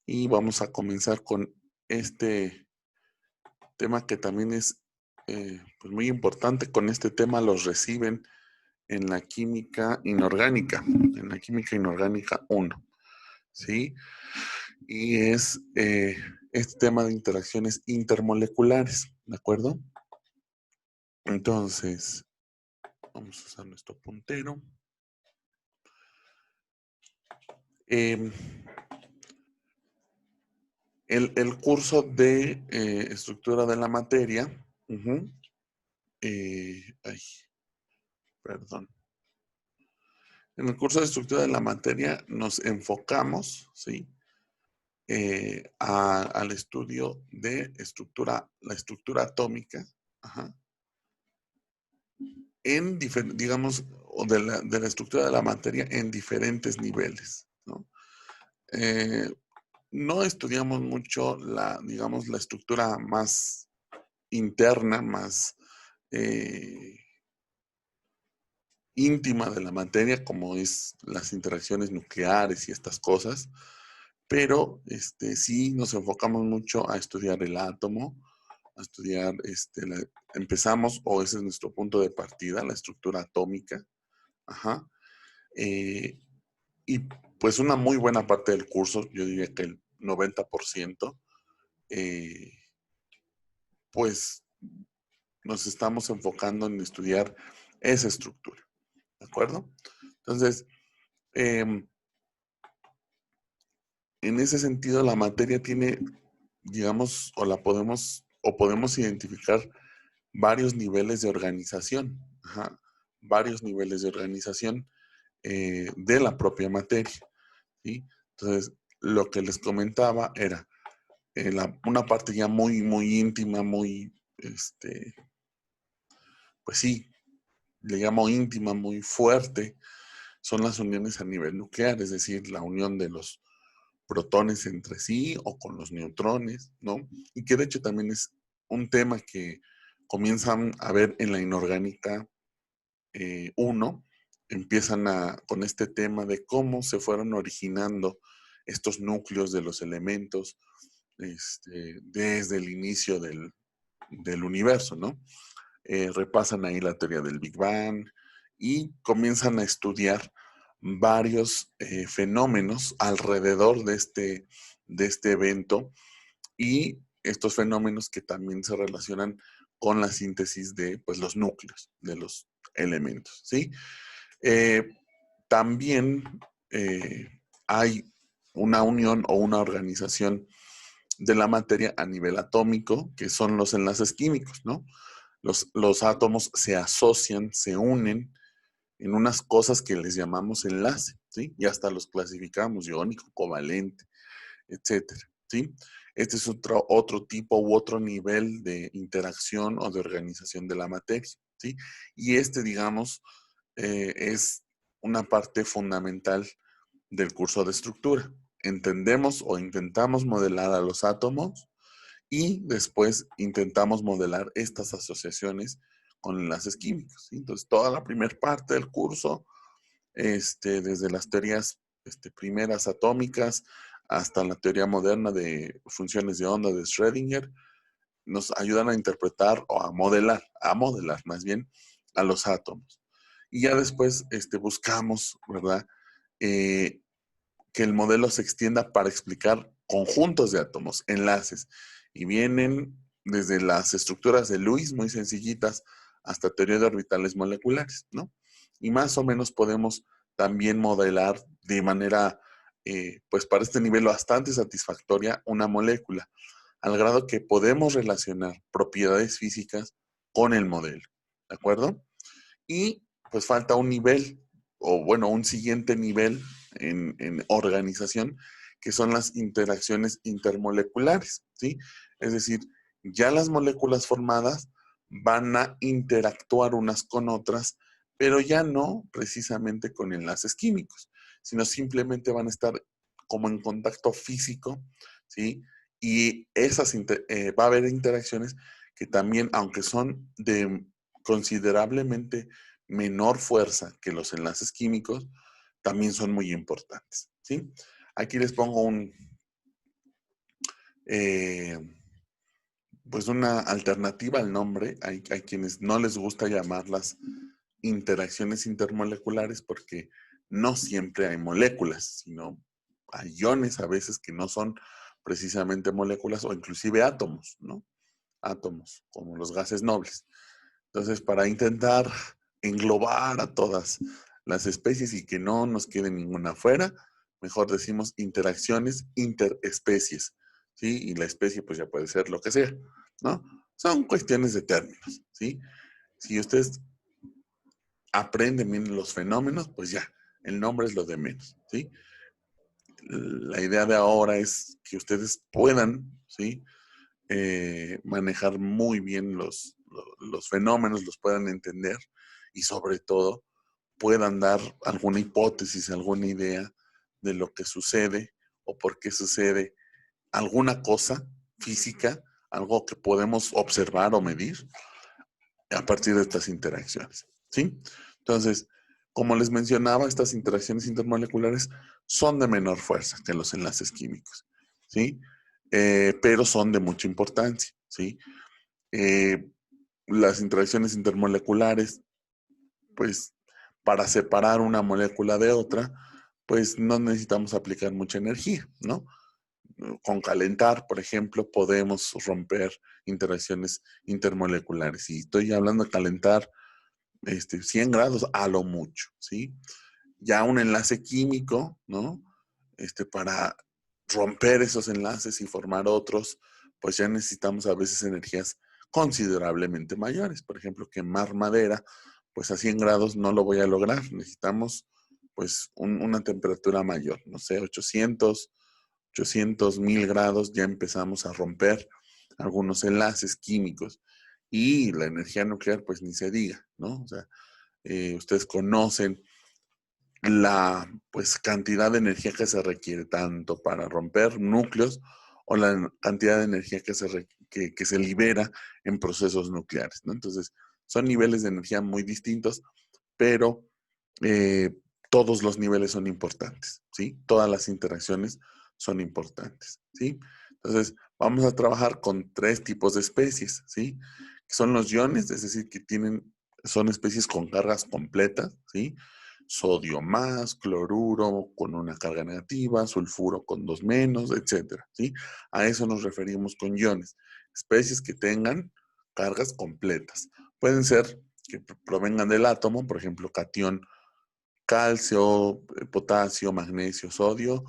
Y vamos a comenzar con este tema que también es pues muy importante. Con este tema los reciben en la química inorgánica, en la química inorgánica 1, ¿sí? Y es este tema de interacciones intermoleculares, ¿de acuerdo? Entonces, vamos a usar nuestro puntero. Eh, el curso de estructura de la materia, ay, perdón. En el curso de estructura de la materia nos enfocamos, ¿sí? Al estudio de la estructura atómica, ajá, digamos, o de la estructura de la materia en diferentes niveles, ¿no? Eh, no estudiamos mucho digamos, la estructura más interna, más íntima de la materia, como es las interacciones nucleares y estas cosas, pero sí nos enfocamos mucho a estudiar el átomo, a estudiar, empezamos, o ese es nuestro punto de partida, la estructura atómica, ajá, eh, y pues una muy buena parte del curso, yo diría que el 90%, eh, pues nos estamos enfocando en estudiar esa estructura, ¿de acuerdo? Entonces, en ese sentido, la materia tiene, digamos, o podemos identificar varios niveles de organización, ajá, varios niveles de organización de la propia materia, ¿sí? Entonces, lo que les comentaba era una parte ya muy, muy íntima, muy, pues sí, le llamo íntima, muy fuerte, son las uniones a nivel nuclear, es decir, la unión de los protones entre sí o con los neutrones, ¿no? Y que de hecho también es un tema que comienzan a ver en la inorgánica 1, empiezan con este tema de cómo se fueron originando estos núcleos de los elementos desde el inicio del universo, ¿no? Repasan ahí la teoría del Big Bang y comienzan a estudiar varios fenómenos alrededor de este evento y estos fenómenos que también se relacionan con la síntesis de pues, los núcleos de los elementos, ¿sí? Eh, también hay una unión o una organización de la materia a nivel atómico, que son los enlaces químicos, ¿no? Los átomos se asocian, se unen en unas cosas que les llamamos enlace, ¿sí? Y hasta los clasificamos, iónico, covalente, etcétera, ¿sí? Este es otro tipo u otro nivel de interacción o de organización de la materia, ¿sí? Y digamos, es una parte fundamental del curso de estructura. Entendemos o intentamos modelar a los átomos y después intentamos modelar estas asociaciones con enlaces químicos, ¿sí? Entonces, toda la primera parte del curso, desde las teorías primeras atómicas hasta la teoría moderna de funciones de onda de Schrödinger, nos ayudan a interpretar o a modelar más bien a los átomos. Y ya después buscamos, ¿verdad? Eh, que el modelo se extienda para explicar conjuntos de átomos, enlaces, y vienen desde las estructuras de Lewis, muy sencillitas, hasta teoría de orbitales moleculares, ¿no? Y más o menos podemos también modelar de manera, pues para este nivel bastante satisfactoria, una molécula, al grado que podemos relacionar propiedades físicas con el modelo, ¿de acuerdo? Y pues falta un nivel, o bueno, un siguiente nivel en organización, que son las interacciones intermoleculares, ¿sí? Es decir, ya las moléculas formadas van a interactuar unas con otras, pero ya no precisamente con enlaces químicos, sino simplemente van a estar como en contacto físico, ¿sí? Y va a haber interacciones que también, aunque son de considerablemente menor fuerza que los enlaces químicos, también son muy importantes, ¿sí? Aquí les pongo eh, pues una alternativa al nombre. Hay quienes no les gusta llamarlas interacciones intermoleculares porque no siempre hay moléculas, sino hay iones a veces que no son precisamente moléculas o inclusive átomos, ¿no? Átomos, como los gases nobles. Entonces, para intentar englobar a todas las especies y que no nos quede ninguna afuera, mejor decimos interacciones interespecies, ¿sí? Y la especie pues ya puede ser lo que sea, ¿no? Son cuestiones de términos, ¿sí? Si ustedes aprenden bien los fenómenos, pues ya, el nombre es lo de menos, ¿sí? La idea de ahora es que ustedes puedan, ¿sí? Manejar muy bien los fenómenos, los puedan entender y sobre todo puedan dar alguna hipótesis, alguna idea de lo que sucede o por qué sucede alguna cosa física, algo que podemos observar o medir a partir de estas interacciones, ¿sí? Entonces, como les mencionaba, estas interacciones intermoleculares son de menor fuerza que los enlaces químicos, ¿sí? Pero son de mucha importancia, ¿sí? Eh, las interacciones intermoleculares, pues para separar una molécula de otra, pues no necesitamos aplicar mucha energía, ¿no? Con calentar, por ejemplo, podemos romper interacciones intermoleculares. Y estoy hablando de calentar 100 grados a lo mucho, ¿sí? Ya un enlace químico, ¿no? Para romper esos enlaces y formar otros, pues ya necesitamos a veces energías considerablemente mayores. Por ejemplo, quemar madera, pues a 100 grados no lo voy a lograr. Necesitamos pues una temperatura mayor, no sé, 800, 1000 grados, ya empezamos a romper algunos enlaces químicos. Y la energía nuclear, pues ni se diga, ¿no? O sea, ustedes conocen la pues, cantidad de energía que se requiere tanto para romper núcleos o la cantidad de energía que se libera en procesos nucleares, ¿no? Entonces, son niveles de energía muy distintos, pero eh, todos los niveles son importantes, ¿sí? Todas las interacciones son importantes, ¿sí? Entonces, vamos a trabajar con 3 tipos de especies, ¿sí? Que son los iones, es decir, son especies con cargas completas, ¿sí? Sodio más, cloruro con una carga negativa, sulfuro con 2 menos, etcétera, ¿sí? A eso nos referimos con iones, especies que tengan cargas completas. Pueden ser que provengan del átomo, por ejemplo, catión calcio, potasio, magnesio, sodio,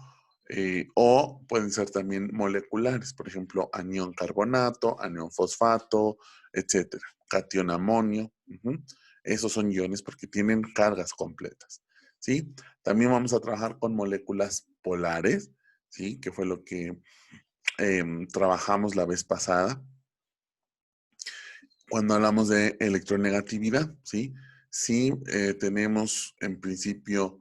o pueden ser también moleculares, por ejemplo, anión carbonato, anión fosfato, etcétera, catión amonio. Esos son iones porque tienen cargas completas, ¿sí? También vamos a trabajar con moléculas polares, ¿sí? Que fue lo que trabajamos la vez pasada cuando hablamos de electronegatividad, ¿sí? Sí, tenemos en principio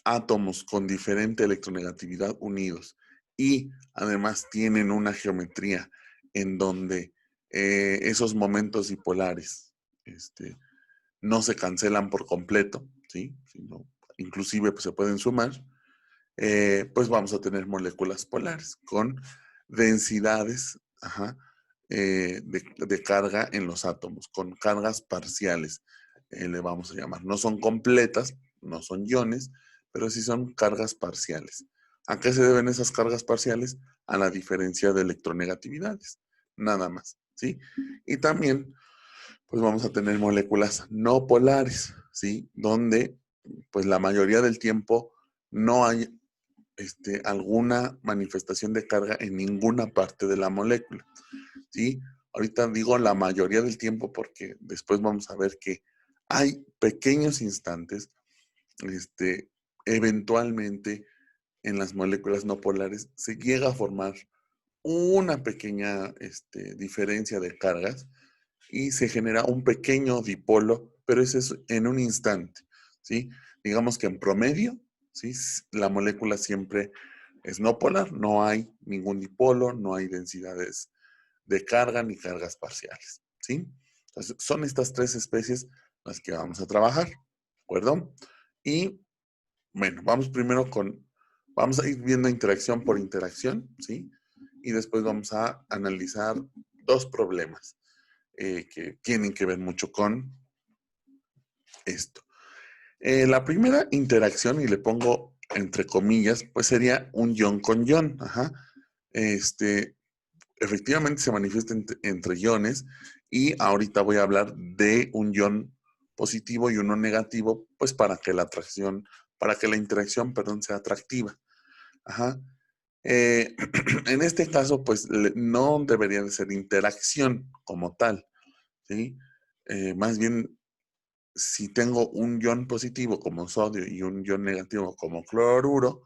átomos con diferente electronegatividad unidos y además tienen una geometría en donde esos momentos dipolares no se cancelan por completo, ¿sí? Sino, inclusive pues, se pueden sumar, pues vamos a tener moléculas polares con densidades de carga en los átomos, con cargas parciales, le vamos a llamar. No son completas, no son iones, pero sí son cargas parciales. ¿A qué se deben esas cargas parciales? A la diferencia de electronegatividades, nada más, ¿sí? Y también, pues vamos a tener moléculas no polares, ¿sí? Donde, pues la mayoría del tiempo no hay alguna manifestación de carga en ninguna parte de la molécula, ¿sí? Ahorita digo la mayoría del tiempo porque después vamos a ver que hay pequeños instantes, eventualmente en las moléculas no polares se llega a formar una pequeña diferencia de cargas y se genera un pequeño dipolo, pero ese es en un instante, ¿sí? Digamos que en promedio, ¿sí? La molécula siempre es no polar, no hay ningún dipolo, no hay densidades de carga ni cargas parciales, ¿sí? Entonces, son estas 3 especies las que vamos a trabajar, ¿de acuerdo? Y bueno, vamos primero con Vamos a ir viendo interacción por interacción, ¿sí? Y después vamos a analizar dos problemas que tienen que ver mucho con esto. La primera interacción, y le pongo entre comillas, pues sería un ion con ion. Ajá. Efectivamente se manifiesta entre iones y ahorita voy a hablar de un ion positivo y uno negativo, pues para que la interacción, perdón, sea atractiva. Ajá. En este caso, pues no debería de ser interacción como tal, ¿sí? Más bien, si tengo un ion positivo como sodio y un ion negativo como cloruro,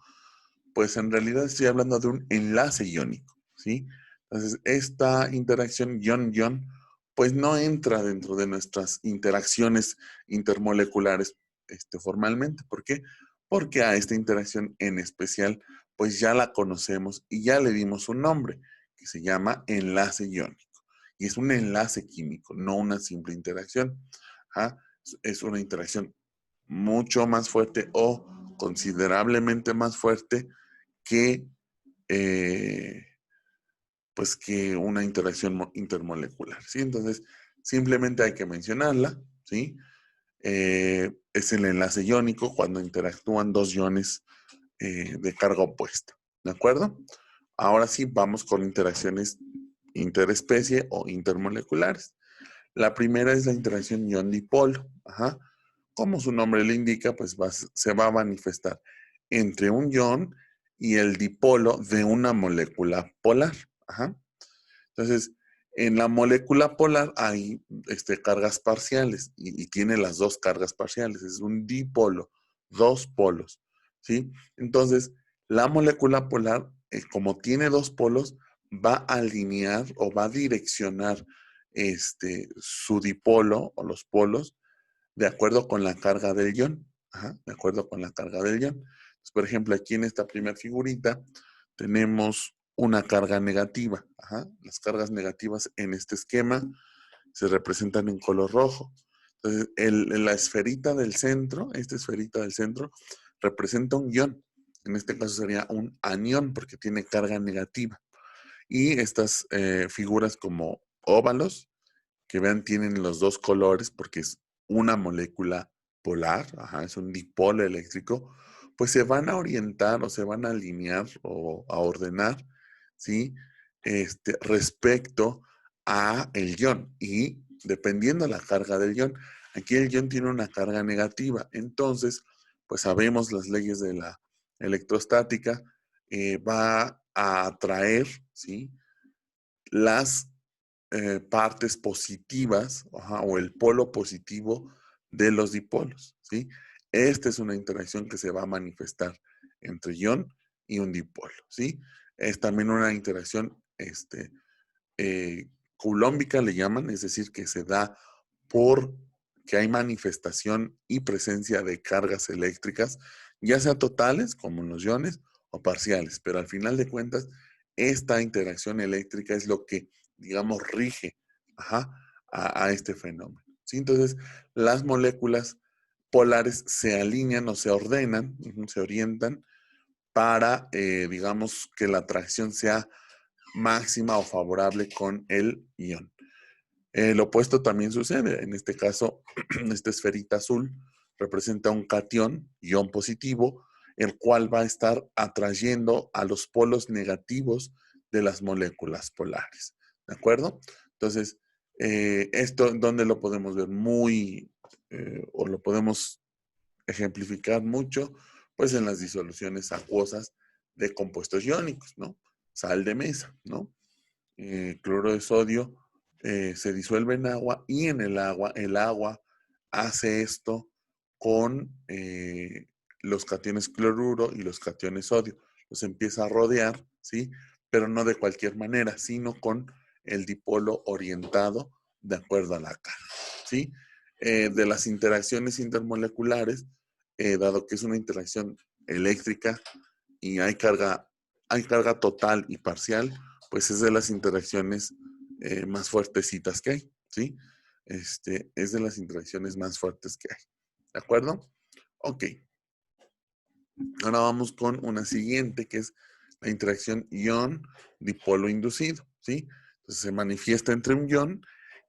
pues en realidad estoy hablando de un enlace iónico, ¿sí? Entonces, esta interacción ion-ion, pues no entra dentro de nuestras interacciones intermoleculares formalmente. ¿Por qué? Porque a esta interacción en especial, pues ya la conocemos y ya le dimos un nombre, que se llama enlace iónico. Y es un enlace químico, no una simple interacción. ¿Ah? Es una interacción mucho más fuerte o considerablemente más fuerte que, eh, pues que una interacción intermolecular, ¿sí? Entonces, simplemente hay que mencionarla, ¿sí? Es el enlace iónico cuando interactúan dos iones de carga opuesta, ¿de acuerdo? Ahora sí, vamos con interacciones interespecie o intermoleculares. La primera es la interacción ion-dipolo, ajá. Como su nombre le indica, pues se va a manifestar entre un ion y el dipolo de una molécula polar. Ajá. Entonces, en la molécula polar hay cargas parciales y tiene las dos cargas parciales. Es un dipolo, dos polos. ¿Sí? Entonces, la molécula polar, como tiene dos polos, va a alinear o va a direccionar su dipolo o los polos de acuerdo con la carga del ion. Ajá, de acuerdo con la carga del ion. Entonces, por ejemplo, aquí en esta primera figurita tenemos una carga negativa. Ajá. Las cargas negativas en este esquema se representan en color rojo. Entonces, la esferita del centro, esta esferita del centro, representa un ion. En este caso sería un anión porque tiene carga negativa. Y estas figuras como óvalos, que vean, tienen los dos colores porque es una molécula polar, ajá, es un dipolo eléctrico, pues se van a orientar o se van a alinear o a ordenar, ¿sí? Respecto a el ion. Y dependiendo de la carga del ion, aquí el ion tiene una carga negativa. Entonces, pues sabemos las leyes de la electrostática, va a atraer, ¿sí? Las partes positivas, ajá, o el polo positivo de los dipolos, ¿sí? Esta es una interacción que se va a manifestar entre ion y un dipolo, ¿sí? Es también una interacción coulombica, le llaman, es decir, que se da por que hay manifestación y presencia de cargas eléctricas, ya sea totales, como en los iones, o parciales, pero al final de cuentas, esta interacción eléctrica es lo que, digamos, rige, ajá, a este fenómeno, ¿sí? Entonces, las moléculas polares se alinean o se ordenan, se orientan para, digamos, que la atracción sea máxima o favorable con el ion. Lo opuesto también sucede. En este caso, esta esferita azul representa un cation, ion positivo, el cual va a estar atrayendo a los polos negativos de las moléculas polares. ¿De acuerdo? Entonces, esto, ¿dónde lo podemos ver? O lo podemos ejemplificar mucho, pues en las disoluciones acuosas de compuestos iónicos, ¿no? Sal de mesa, ¿no? Cloro de sodio se disuelve en agua y en el agua hace esto con los cationes cloruro y los cationes sodio. Los empieza a rodear, ¿sí? Pero no de cualquier manera, sino con el dipolo orientado de acuerdo a la carga, ¿sí? De las interacciones intermoleculares, dado que es una interacción eléctrica y hay carga total y parcial, pues es de las interacciones más fuertecitas que hay, ¿sí? Es de las interacciones más fuertes que hay. ¿De acuerdo? Ok. Ahora vamos con una siguiente, que es la interacción ion-dipolo inducido, ¿sí? Entonces se manifiesta entre un ion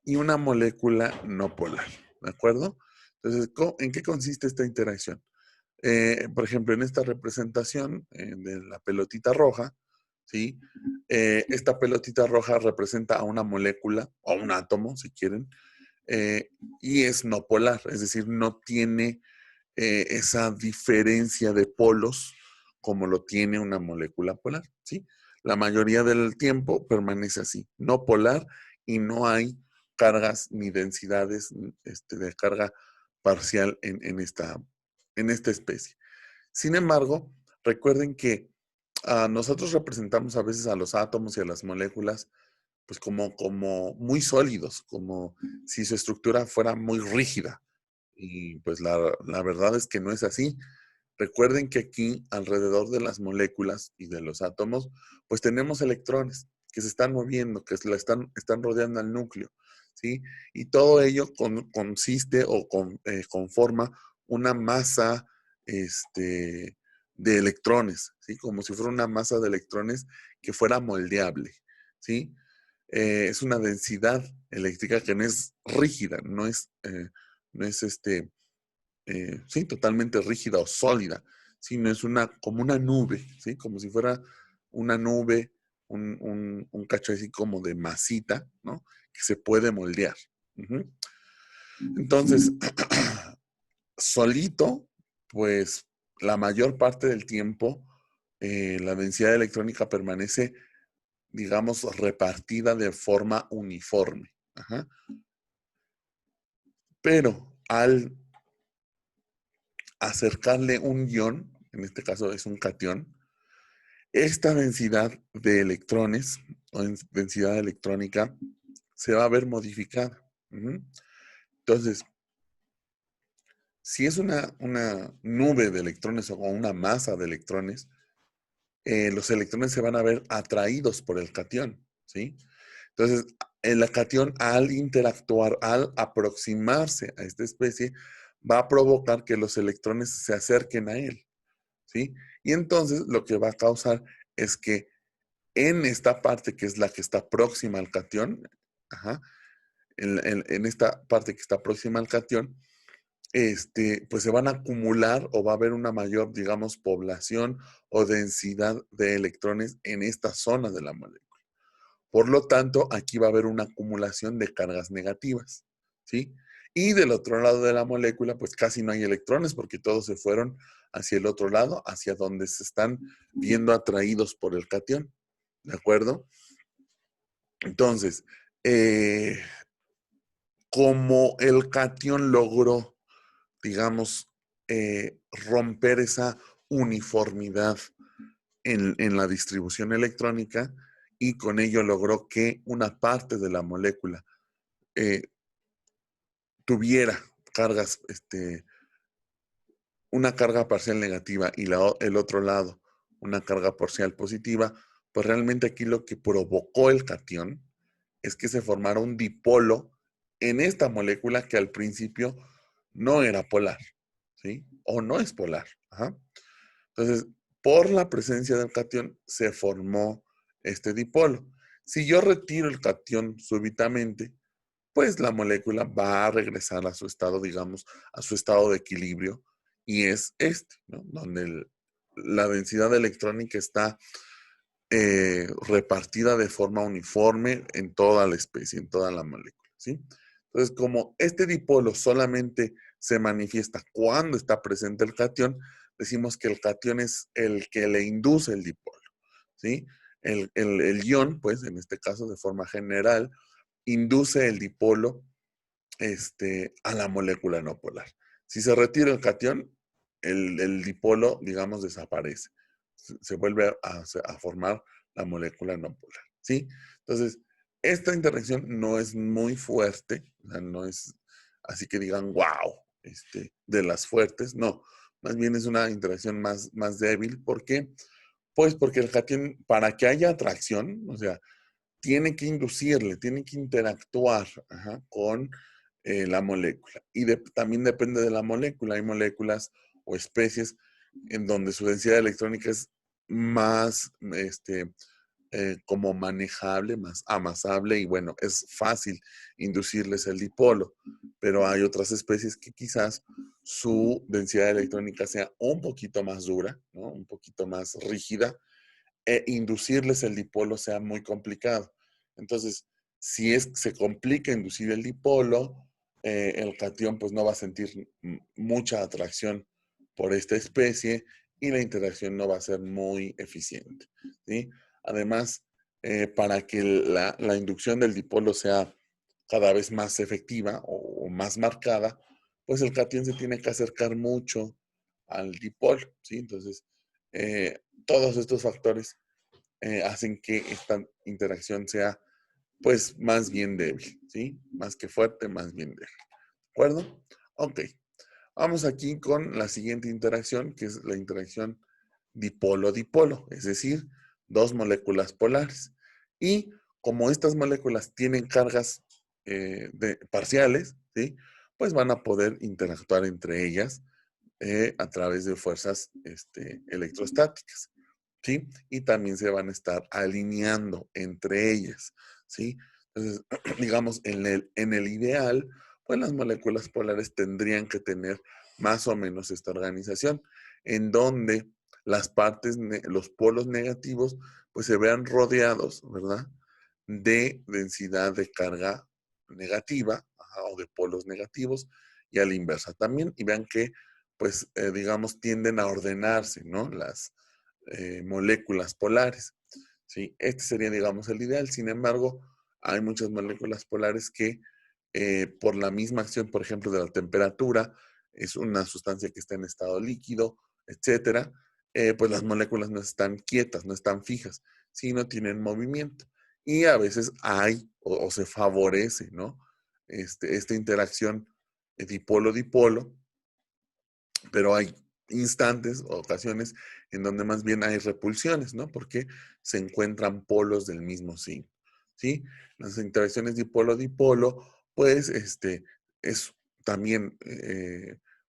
y una molécula no polar, ¿de acuerdo? Entonces, ¿en qué consiste esta interacción? Por ejemplo, en esta representación de la pelotita roja, ¿sí? Esta pelotita roja representa a una molécula o a un átomo, si quieren, y es no polar, es decir, no tiene esa diferencia de polos como lo tiene una molécula polar, ¿sí? La mayoría del tiempo permanece así, no polar, y no hay cargas ni densidades de carga parcial en esta especie. Sin embargo, recuerden que nosotros representamos a veces a los átomos y a las moléculas pues como muy sólidos, como si su estructura fuera muy rígida. Y pues la verdad es que no es así. Recuerden que aquí, alrededor de las moléculas y de los átomos, pues tenemos electrones que se están moviendo, que están rodeando al núcleo, ¿sí? Y todo ello consiste o conforma una masa de electrones, ¿sí? Como si fuera una masa de electrones que fuera moldeable, ¿sí? Es una densidad eléctrica que no es rígida, no es sí, totalmente rígida o sólida, sino es como una nube, ¿sí? Como si fuera una nube, un cacho así como de masita, ¿no? Que se puede moldear. Ujú. Entonces, solito, pues la mayor parte del tiempo, la densidad electrónica permanece, digamos, repartida de forma uniforme. Ajá. Pero al acercarle un ion, en este caso es un catión, esta densidad de electrones o densidad electrónica se va a ver modificada. Ujú. Entonces, si es una nube de electrones o una masa de electrones, los electrones se van a ver atraídos por el catión, ¿sí? Entonces, el catión al interactuar, al aproximarse a esta especie, va a provocar que los electrones se acerquen a él, ¿sí? Y entonces lo que va a causar es que en esta parte que es la que está próxima al catión, ajá, en esta parte que está próxima al catión, pues se van a acumular o va a haber una mayor, digamos, población o densidad de electrones en esta zona de la molécula. Por lo tanto, aquí va a haber una acumulación de cargas negativas, ¿sí? Y del otro lado de la molécula, pues casi no hay electrones porque todos se fueron hacia el otro lado, hacia donde se están viendo atraídos por el catión, ¿de acuerdo? Entonces, eh, como el catión logró, digamos, romper esa uniformidad en la distribución electrónica y con ello logró que una parte de la molécula eh, tuviera cargas, una carga parcial negativa y el otro lado una carga parcial positiva, pues realmente aquí lo que provocó el catión es que se formara un dipolo en esta molécula que al principio no era polar, ¿sí? O no es polar. Ajá. Entonces, por la presencia del catión se formó este dipolo. Si yo retiro el catión súbitamente, pues la molécula va a regresar a su estado, digamos, a su estado de equilibrio, y es ¿no? Donde la densidad electrónica está repartida de forma uniforme en toda la especie, en toda la molécula, ¿sí? Entonces, como este dipolo solamente se manifiesta cuando está presente el catión, decimos que el catión es el que le induce el dipolo, ¿sí? El ion, pues, en este caso, de forma general, induce el dipolo a la molécula no polar. Si se retira el catión, el dipolo, digamos, desaparece. Se vuelve a formar la molécula no polar, ¿sí? Entonces, esta interacción no es muy fuerte, o sea, no es así que digan, wow, de las fuertes, no. Más bien es una interacción más débil. ¿Por qué? Pues porque el catión, para que haya atracción, o sea, tiene que inducirle, tiene que interactuar, ajá, con la molécula. Y también depende de la molécula. Hay moléculas o especies en donde su densidad electrónica es más como manejable, más amasable y bueno, es fácil inducirles el dipolo, pero hay otras especies que quizás su densidad electrónica sea un poquito más dura, ¿no? Un poquito más rígida, e inducirles el dipolo sea muy complicado. Entonces, si se complica inducir el dipolo, el catión pues no va a sentir mucha atracción por esta especie y la interacción no va a ser muy eficiente, ¿sí? Además, para que la inducción del dipolo sea cada vez más efectiva o más marcada, pues el catión se tiene que acercar mucho al dipolo, ¿sí? Entonces, todos estos factores hacen que esta interacción sea pues más bien débil, ¿sí? Más que fuerte, más bien débil. ¿De acuerdo? Ok. Vamos aquí con la siguiente interacción, que es la interacción dipolo-dipolo, es decir, dos moléculas polares. Y como estas moléculas tienen cargas parciales, ¿sí? Pues van a poder interactuar entre ellas a través de fuerzas electrostáticas, ¿sí? Y también se van a estar alineando entre ellas, ¿sí? Entonces, digamos, en el ideal, pues las moléculas polares tendrían que tener más o menos esta organización, en donde las partes, los polos negativos, pues se vean rodeados, ¿verdad? De densidad de carga negativa, ajá, o de polos negativos, y a la inversa también, y vean que, pues, digamos, tienden a ordenarse, ¿no? Las moléculas polares, ¿sí? Este sería, digamos, el ideal. Sin embargo, hay muchas moléculas polares que, por la misma acción, por ejemplo, de la temperatura, es una sustancia que está en estado líquido, etcétera, pues las moléculas no están quietas, no están fijas, sino tienen movimiento. Y a veces hay o se favorece, ¿no? Esta interacción dipolo-dipolo, pero hay instantes o ocasiones en donde más bien hay repulsiones, ¿no? Porque se encuentran polos del mismo signo, ¿sí? Las interacciones dipolo-dipolo, pues, es también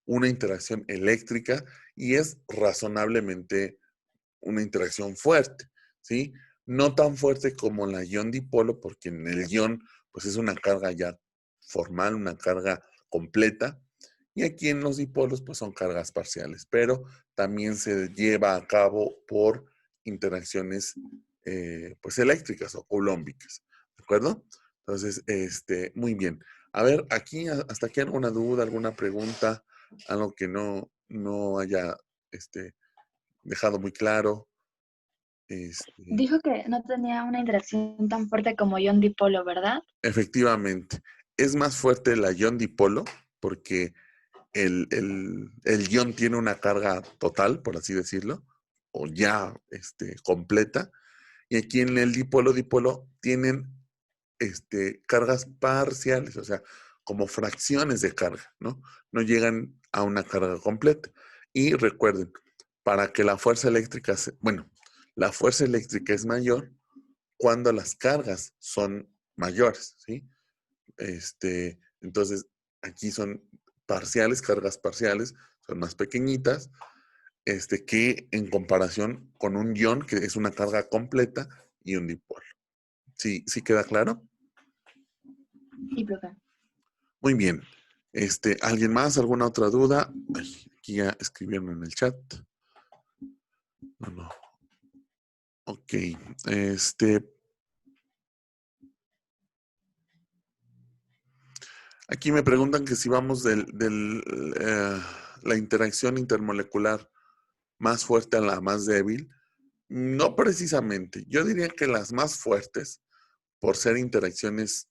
una interacción eléctrica y es razonablemente una interacción fuerte, ¿sí? No tan fuerte como la ion-dipolo, porque en el ion, pues es una carga ya formal, una carga completa, y aquí en los dipolos, pues son cargas parciales, pero también se lleva a cabo por interacciones, pues eléctricas o coulombicas, ¿de acuerdo? Entonces, muy bien. A ver, aquí, hasta aquí alguna duda, alguna pregunta, algo que no haya, dejado muy claro. Este, Dijo que no tenía una interacción tan fuerte como ion dipolo, ¿verdad? efectivamente, es más fuerte la ion dipolo porque el ion tiene una carga total, por así decirlo, o ya completa, y aquí en el dipolo-dipolo tienen cargas parciales, o sea, como fracciones de carga, ¿no? No llegan a una carga completa. Y recuerden, para que la fuerza eléctrica, bueno, la fuerza eléctrica es mayor cuando las cargas son mayores, ¿sí? Entonces, aquí son parciales, cargas parciales, son más pequeñitas, que en comparación con un ion, que es una carga completa, y un dipolo. ¿Sí, sí queda claro? Sí, profe. Muy bien. ¿Alguien más? ¿Alguna otra duda? Ay, aquí ya escribieron en el chat. No, no. Ok. Aquí me preguntan que si vamos la interacción intermolecular más fuerte a la más débil. No precisamente. Yo diría que las más fuertes, por ser interacciones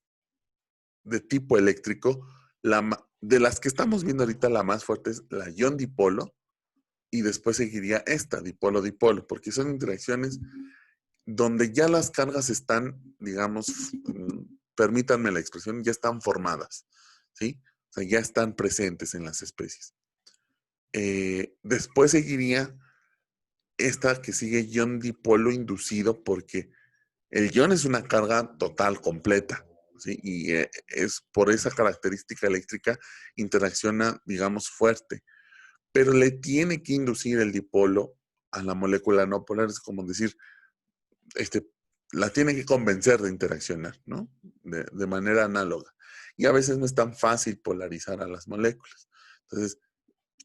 de tipo eléctrico, de las que estamos viendo ahorita, la más fuerte es la ion-dipolo y después seguiría esta, dipolo-dipolo, porque son interacciones donde ya las cargas están, digamos, permítanme la expresión, ya están formadas, ¿sí? O sea, ya están presentes en las especies. Después seguiría esta que sigue ion dipolo inducido porque el ion es una carga total, completa, ¿sí? Y es por esa característica eléctrica interacciona, digamos, fuerte. pero le tiene que inducir el dipolo a la molécula no polar. Es como decir, la tiene que convencer de interaccionar, ¿no? De manera análoga. Y a veces no es tan fácil polarizar a las moléculas. Entonces,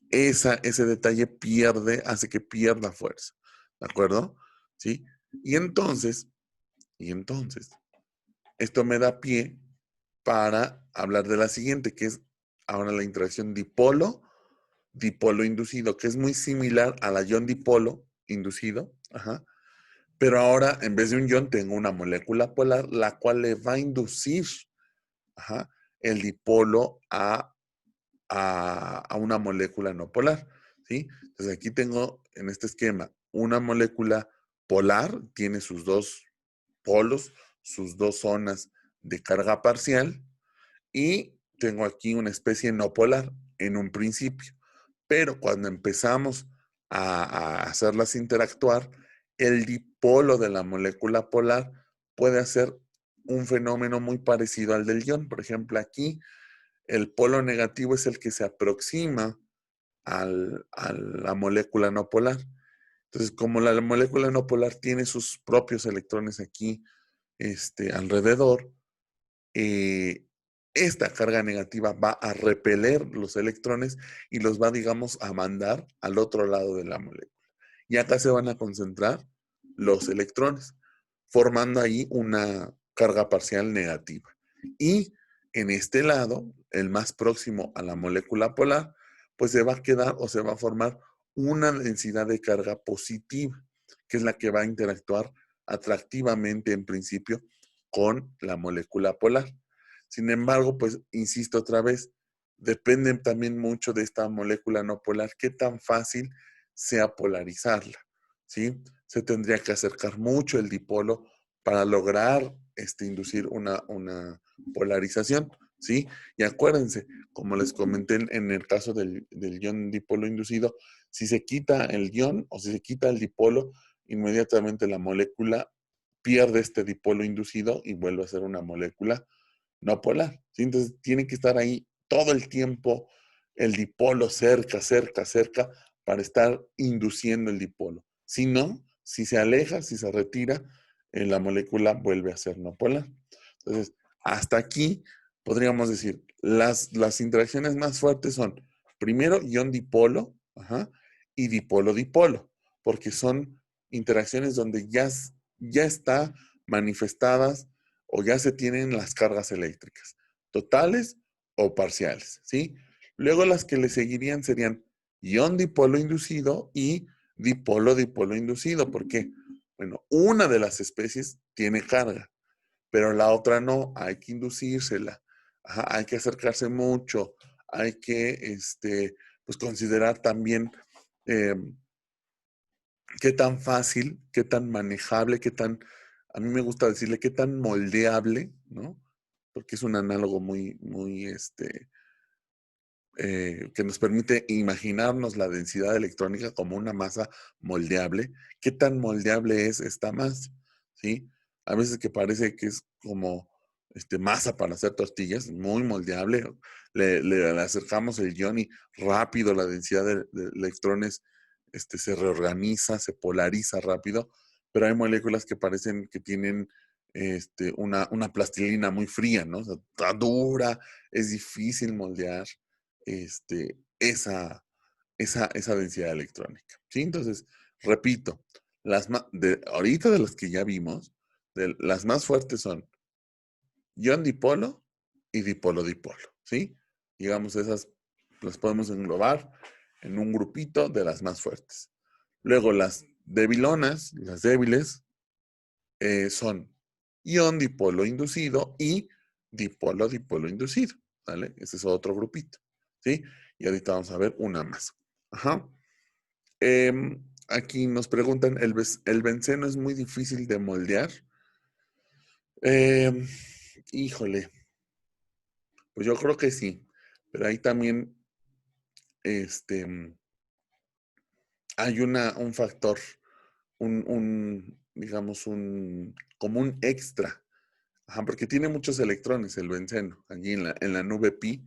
ese detalle hace que pierda fuerza, ¿de acuerdo? ¿Sí? Y entonces, esto me da pie para hablar de la siguiente, que es ahora la interacción dipolo inducido, que es muy similar a la ion dipolo inducido, ajá, pero ahora en vez de un ion tengo una molécula polar, la cual le va a inducir, ajá, el dipolo a una molécula no polar, ¿sí? Entonces aquí tengo en este esquema una molécula polar, tiene sus dos polos, sus dos zonas de carga parcial, y tengo aquí una especie no polar en un principio. Pero cuando empezamos a hacerlas interactuar, el dipolo de la molécula polar puede hacer un fenómeno muy parecido al del ion. Por ejemplo, aquí el polo negativo es el que se aproxima a la molécula no polar. Entonces, como la molécula no polar tiene sus propios electrones aquí alrededor, eh, esta carga negativa va a repeler los electrones y los va, digamos, a mandar al otro lado de la molécula. Y acá se van a concentrar los electrones, formando ahí una carga parcial negativa. Y en este lado, el más próximo a la molécula polar, pues se va a quedar o se va a formar una densidad de carga positiva, que es la que va a interactuar atractivamente en principio con la molécula polar. Sin embargo, pues insisto otra vez, depende también mucho de esta molécula no polar, qué tan fácil sea polarizarla, ¿sí? Se tendría que acercar mucho el dipolo para lograr inducir una polarización, ¿sí? Y acuérdense, como les comenté en el caso del ion dipolo inducido, si se quita el ion o si se quita el dipolo, inmediatamente la molécula pierde este dipolo inducido y vuelve a ser una molécula no polar, ¿sí? Entonces tiene que estar ahí todo el tiempo el dipolo cerca, cerca, cerca, para estar induciendo el dipolo. Si no, si se aleja, si se retira, la molécula vuelve a ser no polar. Entonces, hasta aquí podríamos decir, las interacciones más fuertes son, primero, ion dipolo, ajá, y dipolo-dipolo, porque son interacciones donde ya está manifestadas o ya se tienen las cargas eléctricas, totales o parciales, ¿sí? Luego las que le seguirían serían ion dipolo inducido y dipolo-dipolo inducido. ¿Por qué? Bueno, una de las especies tiene carga, pero la otra no, hay que inducírsela, ajá, hay que acercarse mucho, hay que pues considerar también eh, qué tan fácil, qué tan manejable, a mí me gusta decirle qué tan moldeable, ¿no? Porque es un análogo muy, que nos permite imaginarnos la densidad electrónica como una masa moldeable. ¿Qué tan moldeable es esta masa? ¿Sí? A veces que parece que es como masa para hacer tortillas, muy moldeable. Le acercamos el ion y rápido la densidad de electrones se reorganiza, se polariza rápido, pero hay moléculas que parecen que tienen una plastilina muy fría, ¿no? O sea, está dura, es difícil moldear esa densidad electrónica. ¿Sí? Entonces, repito, ahorita de las que ya vimos, las más fuertes son ion dipolo y dipolo-dipolo. ¿Sí? Digamos, esas las podemos englobar en un grupito de las más fuertes. Luego, las debilonas, las débiles, son ion dipolo inducido y dipolo-dipolo inducido. ¿Vale? Ese es otro grupito. ¿Sí? Y ahorita vamos a ver una más. Ajá. Aquí nos preguntan, ¿el benceno es muy difícil de moldear? Em, Híjole, pues yo creo que sí, pero ahí también este, hay un factor, digamos, como un extra. Ajá, porque tiene muchos electrones el benceno, allí en la nube pi,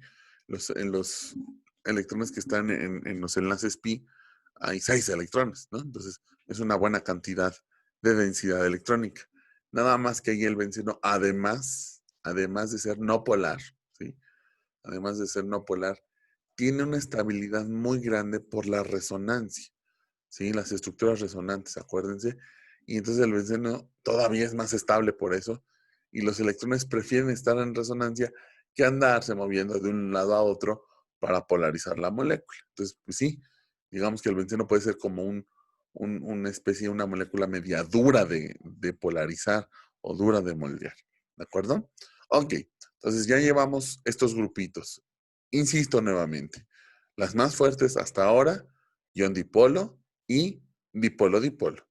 electrones que están en los enlaces pi, hay 6 electrones, ¿no? Entonces, es una buena cantidad de densidad electrónica. Nada más que ahí el benceno, además de ser no polar, ¿sí? Además de ser no polar, tiene una estabilidad muy grande por la resonancia, ¿sí? Las estructuras resonantes, acuérdense. Y entonces el benceno todavía es más estable por eso. Y los electrones prefieren estar en resonancia que andarse moviendo de un lado a otro para polarizar la molécula. Entonces, pues sí, digamos que el benceno puede ser como una especie, una molécula media dura de polarizar o dura de moldear. ¿De acuerdo? Ok, entonces ya llevamos estos grupitos. Insisto nuevamente, las más fuertes hasta ahora, ion dipolo y dipolo-dipolo.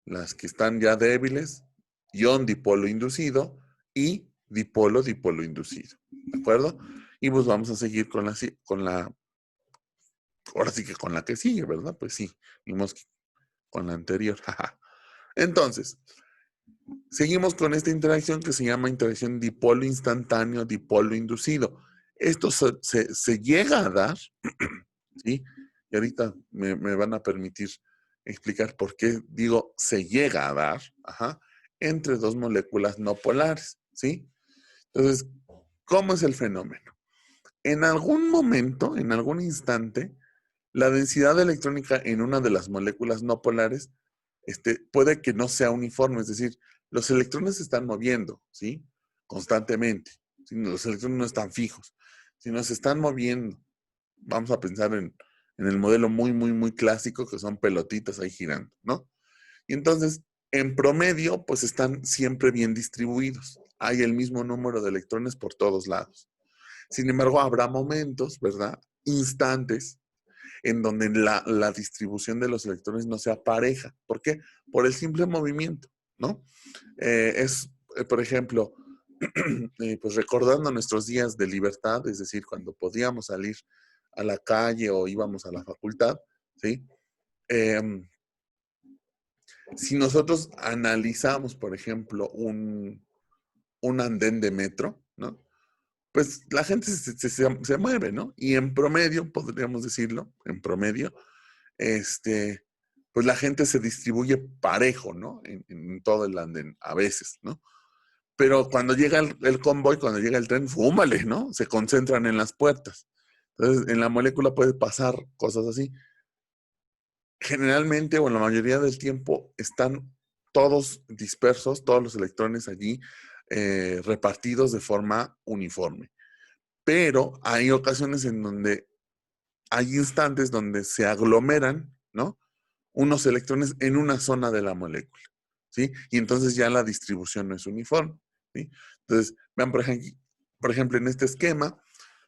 Las que están ya débiles, ion dipolo inducido y dipolo-dipolo inducido. ¿De acuerdo? Y pues vamos a seguir ahora sí que con la que sigue, ¿verdad? Pues sí, vimos con la anterior. Entonces, seguimos con esta interacción que se llama interacción dipolo instantáneo, dipolo inducido. Esto se llega a dar, ¿sí? Y ahorita me van a permitir explicar por qué digo se llega a dar, entre dos moléculas no polares, ¿sí? Entonces, ¿cómo es el fenómeno? En algún momento, en algún instante, la densidad electrónica en una de las moléculas no polares puede que no sea uniforme, es decir, los electrones se están moviendo, ¿sí? Constantemente. ¿Sí? Los electrones no están fijos, sino se están moviendo. Vamos a pensar en el modelo muy, muy, muy clásico, que son pelotitas ahí girando, ¿no? Y entonces, en promedio, pues están siempre bien distribuidos. Hay el mismo número de electrones por todos lados. Sin embargo, habrá momentos, ¿verdad? Instantes en donde la distribución de los electrones no sea pareja. ¿Por qué? Por el simple movimiento, ¿no? Por ejemplo, pues recordando nuestros días de libertad, es decir, cuando podíamos salir a la calle o íbamos a la facultad, ¿sí? Si nosotros analizamos, por ejemplo, un andén de metro, ¿no? Pues la gente se mueve, ¿no? Y en promedio, podríamos decirlo, en promedio, pues la gente se distribuye parejo, ¿no? En todo el andén, a veces, ¿no? Pero cuando llega el convoy, cuando llega el tren, fúmale, ¿no? Se concentran en las puertas. Entonces, en la molécula puede pasar cosas así. Generalmente, o en la mayoría del tiempo, están todos dispersos, todos los electrones allí repartidos de forma uniforme. Pero hay ocasiones en donde hay instantes donde se aglomeran, ¿no? Unos electrones en una zona de la molécula, ¿sí? Y entonces ya la distribución no es uniforme, ¿sí? Entonces, vean, por ejemplo, en este esquema,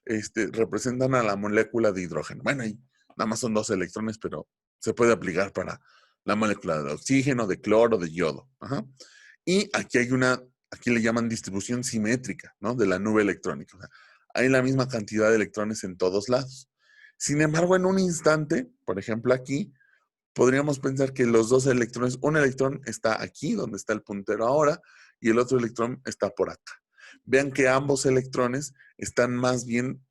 representan a la molécula de hidrógeno. Bueno, ahí nada más son 2 electrones, pero se puede aplicar para la molécula de oxígeno, de cloro, de yodo. Y aquí le llaman distribución simétrica, ¿no? De la nube electrónica. O sea, hay la misma cantidad de electrones en todos lados. Sin embargo, en un instante, por ejemplo aquí, podríamos pensar que los 2 electrones, un electrón está aquí, donde está el puntero ahora, y el otro electrón está por acá. Vean que ambos electrones están más bien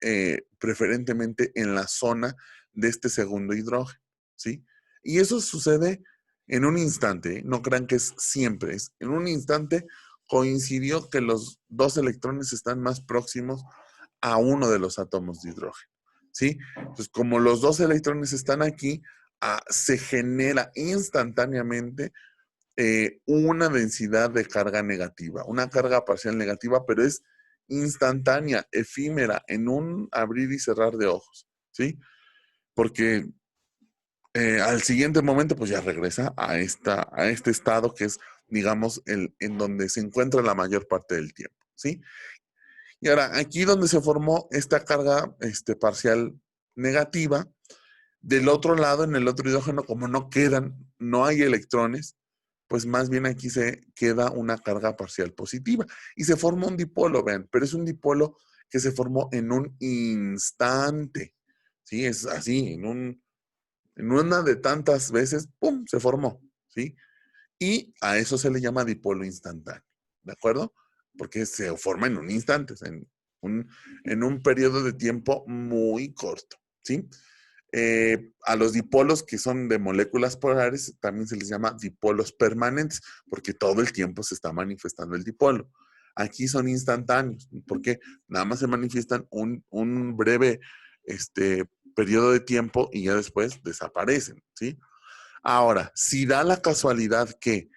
preferentemente en la zona de este segundo hidrógeno, ¿sí? Y eso sucede en un instante, no crean que es siempre, es en un instante coincidió que los 2 electrones están más próximos a uno de los átomos de hidrógeno, ¿sí? Entonces, como los 2 electrones están aquí, se genera instantáneamente una densidad de carga negativa, una carga parcial negativa, pero es instantánea, efímera, en un abrir y cerrar de ojos, ¿sí? Porque al siguiente momento, pues ya regresa a este estado que es, digamos, en donde se encuentra la mayor parte del tiempo, ¿sí? Y ahora, aquí donde se formó esta carga parcial negativa, del otro lado, en el otro hidrógeno, como no hay electrones, pues más bien aquí se queda una carga parcial positiva. Y se forma un dipolo, vean, pero es un dipolo que se formó en un instante. ¿Sí? Es así, en una de tantas veces, ¡pum!, se formó. ¿Sí? Y a eso se le llama dipolo instantáneo. ¿De acuerdo? Porque se forma en un instante, en un periodo de tiempo muy corto. ¿sí? A los dipolos que son de moléculas polares también se les llama dipolos permanentes, porque todo el tiempo se está manifestando el dipolo. Aquí son instantáneos, porque nada más se manifiestan un breve periodo de tiempo y ya después desaparecen, ¿sí? Ahora, si da la casualidad que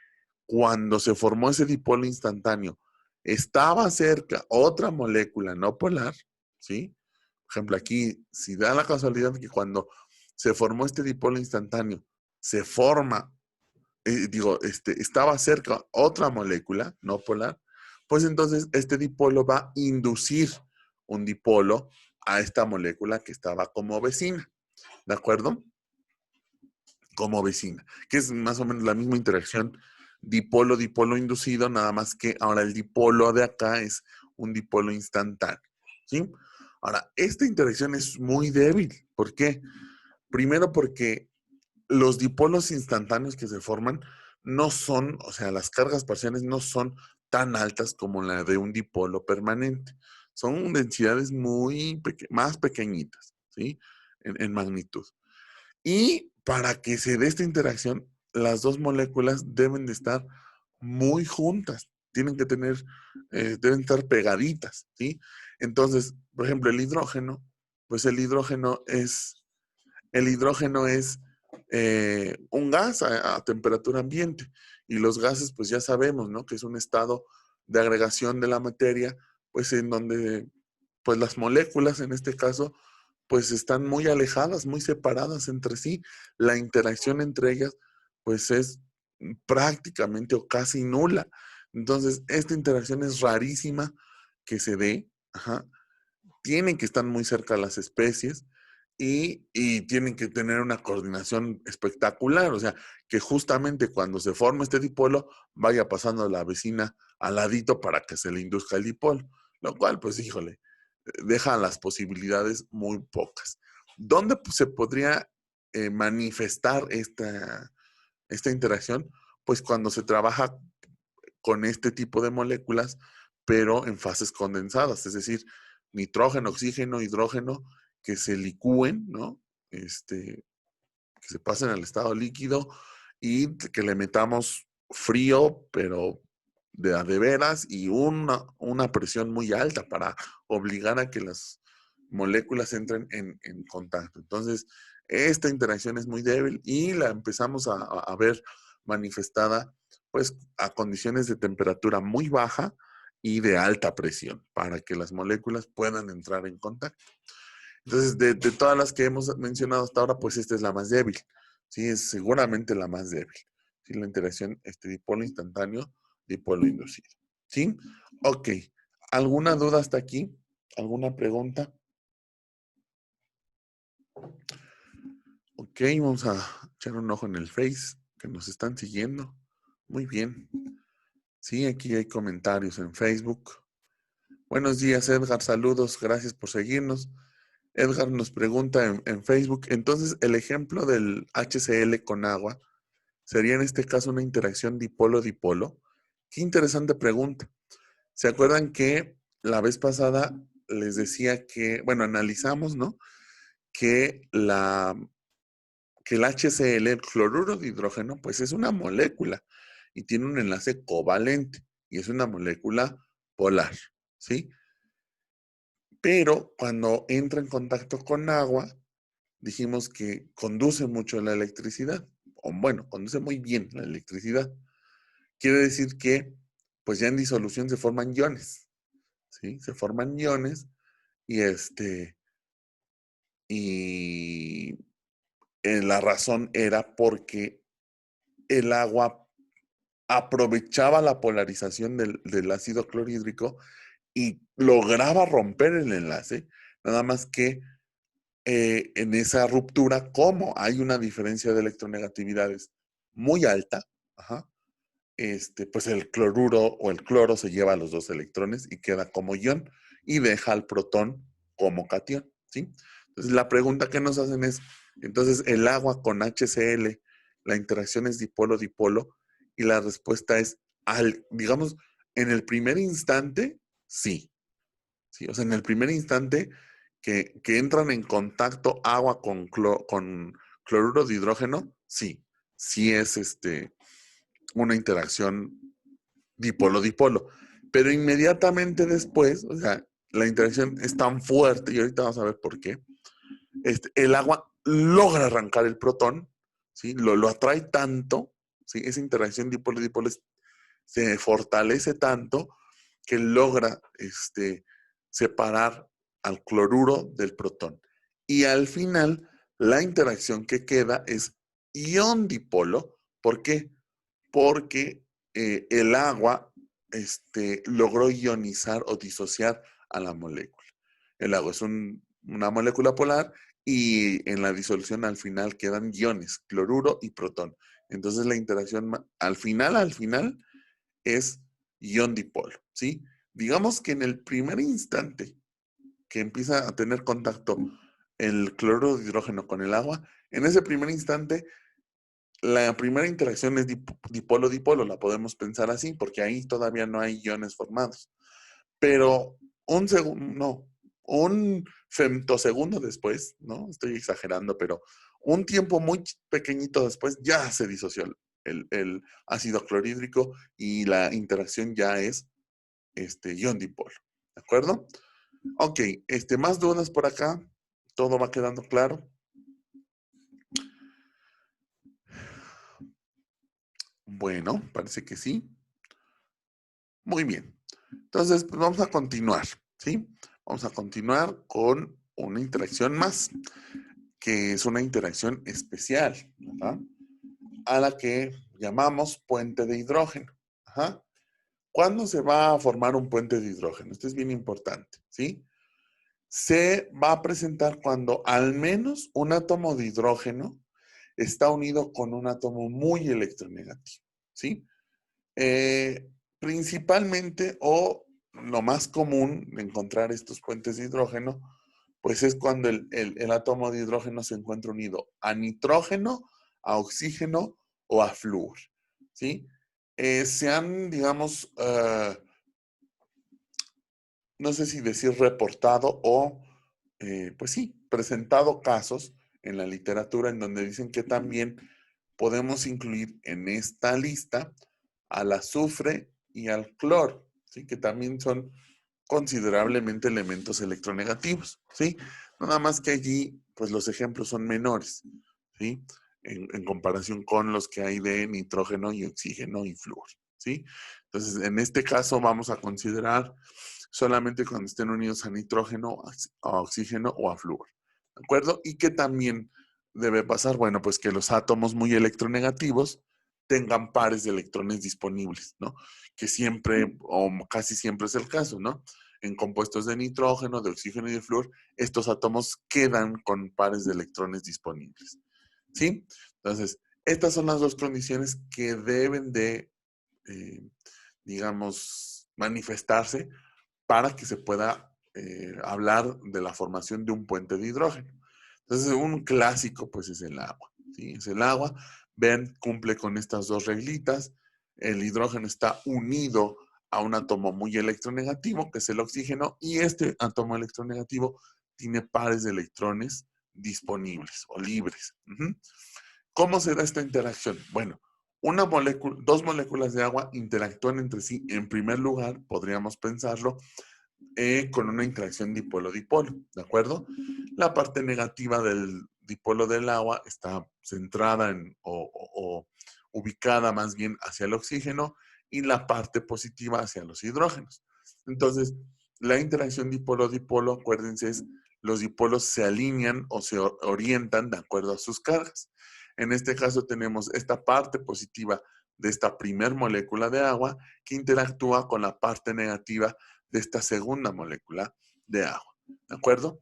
cuando se formó ese dipolo instantáneo estaba cerca otra molécula no polar, ¿sí? Por ejemplo, aquí, si da la casualidad que cuando se formó este dipolo instantáneo, se forma, estaba cerca otra molécula no polar, pues entonces este dipolo va a inducir un dipolo a esta molécula que estaba como vecina, ¿de acuerdo? Como vecina, que es más o menos la misma interacción dipolo-dipolo inducido, nada más que ahora el dipolo de acá es un dipolo instantáneo, ¿sí? Ahora, esta interacción es muy débil. ¿Por qué? Primero porque los dipolos instantáneos que se forman no son, o sea, las cargas parciales no son tan altas como la de un dipolo permanente. Son densidades más pequeñitas, ¿sí? En magnitud. Y para que se dé esta interacción, las dos moléculas deben de estar muy juntas, tienen que tener, deben estar pegaditas, ¿sí? Entonces, por ejemplo, el hidrógeno, pues el hidrógeno es un gas a temperatura ambiente y los gases, pues ya sabemos, ¿no? Que es un estado de agregación de la materia, pues en donde, pues las moléculas en este caso, pues están muy alejadas, muy separadas entre sí. La interacción entre ellas, pues es prácticamente o casi nula. Entonces, esta interacción es rarísima que se dé. Ajá. Tienen que estar muy cerca las especies y tienen que tener una coordinación espectacular. O sea, que justamente cuando se forma este dipolo, vaya pasando la vecina al ladito para que se le induzca el dipolo. Lo cual, pues, híjole, deja las posibilidades muy pocas. ¿Dónde se podría manifestar esta interacción? Pues cuando se trabaja con este tipo de moléculas, pero en fases condensadas, es decir, nitrógeno, oxígeno, hidrógeno, que se licúen, ¿no? Que se pasen al estado líquido y que le metamos frío, pero de veras, y una presión muy alta para obligar a que las moléculas entren en contacto. Entonces, esta interacción es muy débil y la empezamos a ver manifestada pues a condiciones de temperatura muy baja y de alta presión para que las moléculas puedan entrar en contacto. Entonces, de todas las que hemos mencionado hasta ahora, pues esta es la más débil. Sí, es seguramente la más débil. Sí, la interacción dipolo instantáneo, dipolo inducido. ¿Sí? Ok. ¿Alguna duda hasta aquí? ¿Alguna pregunta? Ok, vamos a echar un ojo en el Face, que nos están siguiendo. Muy bien. Sí, aquí hay comentarios en Facebook. Buenos días, Edgar. Saludos. Gracias por seguirnos. Edgar nos pregunta en Facebook, entonces el ejemplo del HCl con agua sería en este caso una interacción dipolo-dipolo. Qué interesante pregunta. ¿Se acuerdan que la vez pasada les decía que, bueno, analizamos, ¿no? Que, que el HCl, el cloruro de hidrógeno, pues es una molécula y tiene un enlace covalente y es una molécula polar, ¿sí? Pero cuando entra en contacto con agua, dijimos que conduce mucho la electricidad, o bueno, conduce muy bien la electricidad. Quiere decir que, pues ya en disolución se forman iones, ¿sí? Se forman iones y y la razón era porque el agua aprovechaba la polarización del ácido clorhídrico y lograba romper el enlace, nada más que en esa ruptura, como hay una diferencia de electronegatividades muy alta, ajá, pues el cloruro o el cloro se lleva los dos electrones y queda como ion y deja al protón como cation, ¿sí? Entonces la pregunta que nos hacen es, entonces el agua con HCl, la interacción es dipolo-dipolo y la respuesta es, digamos, en el primer instante, sí, ¿sí? O sea, en el primer instante que entran en contacto agua con cloruro de hidrógeno, sí, sí es una interacción dipolo-dipolo. Pero inmediatamente después, o sea, la interacción es tan fuerte, y ahorita vamos a ver por qué, el agua logra arrancar el protón, ¿sí? Lo atrae tanto, ¿sí? Esa interacción dipolo-dipolo se fortalece tanto que logra separar al cloruro del protón. Y al final, la interacción que queda es ion dipolo. ¿Por qué? Porque el agua logró ionizar o disociar a la molécula. El agua es una molécula polar y en la disolución al final quedan iones, cloruro y protón. Entonces la interacción al final es ion dipolo, ¿sí? Digamos que en el primer instante que empieza a tener contacto el cloruro de hidrógeno con el agua, en ese primer instante la primera interacción es dipolo-dipolo, la podemos pensar así, porque ahí todavía no hay iones formados. Pero un femtosegundo después, ¿no? Estoy exagerando, pero un tiempo muy pequeñito después ya se disoció el ácido clorhídrico y la interacción ya es ion dipolo. ¿De acuerdo? Ok, más dudas por acá. ¿Todo va quedando claro? Bueno, parece que sí. Muy bien. Entonces, pues vamos a continuar, ¿sí? Vamos a continuar con una interacción más, que es una interacción especial, ¿verdad? A la que llamamos puente de hidrógeno. Ajá. ¿Cuándo se va a formar un puente de hidrógeno? Esto es bien importante, ¿sí? Se va a presentar cuando al menos un átomo de hidrógeno está unido con un átomo muy electronegativo, ¿sí? Principalmente, o lo más común de encontrar estos puentes de hidrógeno, pues es cuando el átomo de hidrógeno se encuentra unido a nitrógeno, a oxígeno o a flúor, ¿sí? Se han, digamos, no sé si decir reportado o, pues sí, presentado casos en la literatura en donde dicen que también podemos incluir en esta lista al azufre y al cloro, ¿sí? Que también son considerablemente elementos electronegativos, ¿sí? Nada más que allí, pues los ejemplos son menores, ¿sí? En comparación con los que hay de nitrógeno y oxígeno y flúor, ¿sí? Entonces, en este caso vamos a considerar solamente cuando estén unidos a nitrógeno, a oxígeno o a flúor, ¿de acuerdo? Y que también debe pasar, bueno, pues que los átomos muy electronegativos tengan pares de electrones disponibles, ¿no? Que siempre o casi siempre es el caso, ¿no? En compuestos de nitrógeno, de oxígeno y de flúor, estos átomos quedan con pares de electrones disponibles, ¿sí? Entonces, estas son las dos condiciones que deben de, digamos, manifestarse para que se pueda hablar de la formación de un puente de hidrógeno. Entonces, un clásico, pues, es el agua, ¿sí? Es el agua. Ven, cumple con estas dos reglitas. El hidrógeno está unido a un átomo muy electronegativo, que es el oxígeno, y este átomo electronegativo tiene pares de electrones disponibles o libres. ¿Cómo se da esta interacción? Bueno, dos moléculas de agua interactúan entre sí. En primer lugar, podríamos pensarlo con una interacción dipolo-dipolo, ¿de acuerdo? La parte negativa del dipolo del agua está centrada o ubicada más bien hacia el oxígeno y la parte positiva hacia los hidrógenos. Entonces, la interacción dipolo-dipolo, acuérdense, es los dipolos se alinean o se orientan de acuerdo a sus cargas. En este caso tenemos esta parte positiva de esta primer molécula de agua que interactúa con la parte negativa de esta segunda molécula de agua. ¿De acuerdo?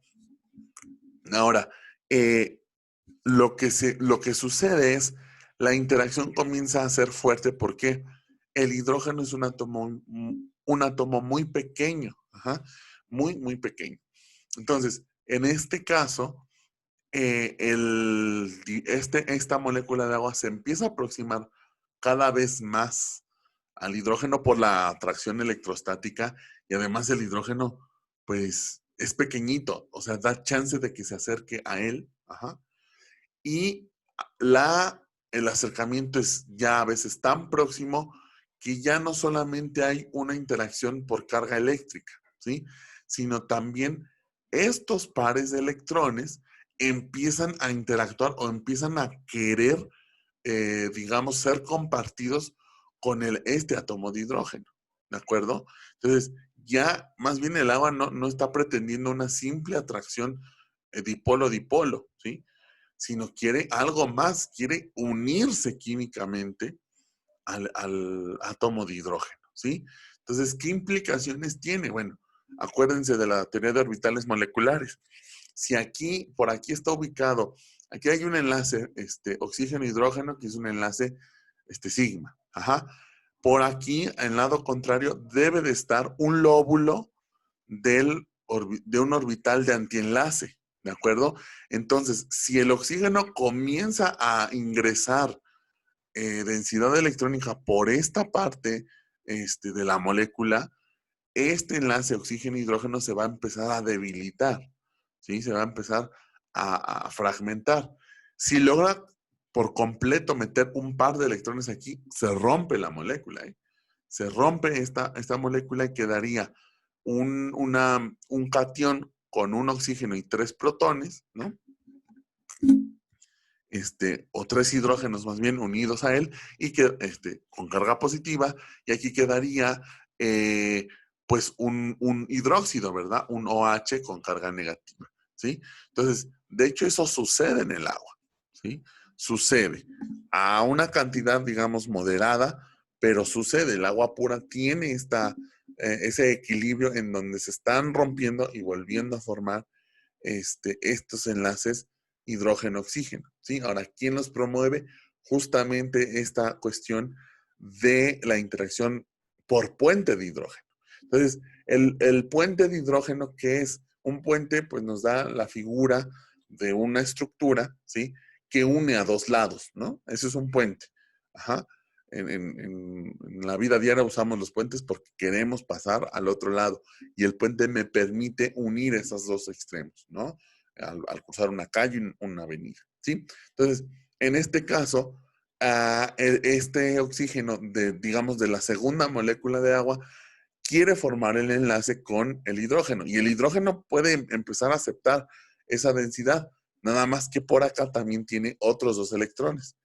Ahora, lo que sucede es la interacción comienza a ser fuerte porque el hidrógeno es un átomo muy pequeño, ajá, muy, muy pequeño. Entonces, en este caso, esta molécula de agua se empieza a aproximar cada vez más al hidrógeno por la atracción electrostática y además el hidrógeno, pues es pequeñito, o sea, da chance de que se acerque a él, ajá, y el acercamiento es ya a veces tan próximo que ya no solamente hay una interacción por carga eléctrica, ¿sí? Sino también estos pares de electrones empiezan a interactuar o empiezan a querer, digamos, ser compartidos con este átomo de hidrógeno, ¿de acuerdo? Entonces, ya más bien el agua no está pretendiendo una simple atracción dipolo-dipolo, ¿sí? Sino quiere algo más, quiere unirse químicamente al átomo de hidrógeno, ¿sí? Entonces, ¿qué implicaciones tiene? Bueno, acuérdense de la teoría de orbitales moleculares. Si aquí, por aquí está ubicado, aquí hay un enlace, oxígeno-hidrógeno, que es un enlace, sigma, ajá. Por aquí, en lado contrario, debe de estar un lóbulo de un orbital de antienlace, ¿de acuerdo? Entonces, si el oxígeno comienza a ingresar densidad electrónica por esta parte de la molécula, este enlace oxígeno-hidrógeno se va a empezar a debilitar, ¿sí? Se va a empezar a fragmentar. Si logra por completo meter un par de electrones aquí, se rompe la molécula, ¿eh? Se rompe esta molécula y quedaría un catión con un oxígeno y 3 protones, ¿no? O 3 hidrógenos más bien unidos a él y que con carga positiva, y aquí quedaría pues un hidróxido, ¿verdad? Un OH con carga negativa, ¿sí? Entonces, de hecho, eso sucede en el agua, ¿sí? Sucede a una cantidad, digamos, moderada, pero sucede. El agua pura tiene ese equilibrio en donde se están rompiendo y volviendo a formar estos enlaces hidrógeno-oxígeno, ¿sí? Ahora, ¿quién los promueve? Justamente esta cuestión de la interacción por puente de hidrógeno. Entonces, el puente de hidrógeno, ¿qué es? Un puente, pues nos da la figura de una estructura, ¿sí? Que une a dos lados, ¿no? Eso es un puente. Ajá. En la vida diaria usamos los puentes porque queremos pasar al otro lado y el puente me permite unir esos dos extremos, ¿no? Al cruzar una calle, una avenida, ¿sí? Entonces, en este caso, este oxígeno, digamos, de la segunda molécula de agua, quiere formar el enlace con el hidrógeno y el hidrógeno puede empezar a aceptar esa densidad, nada más que por acá también tiene otros 2 electrones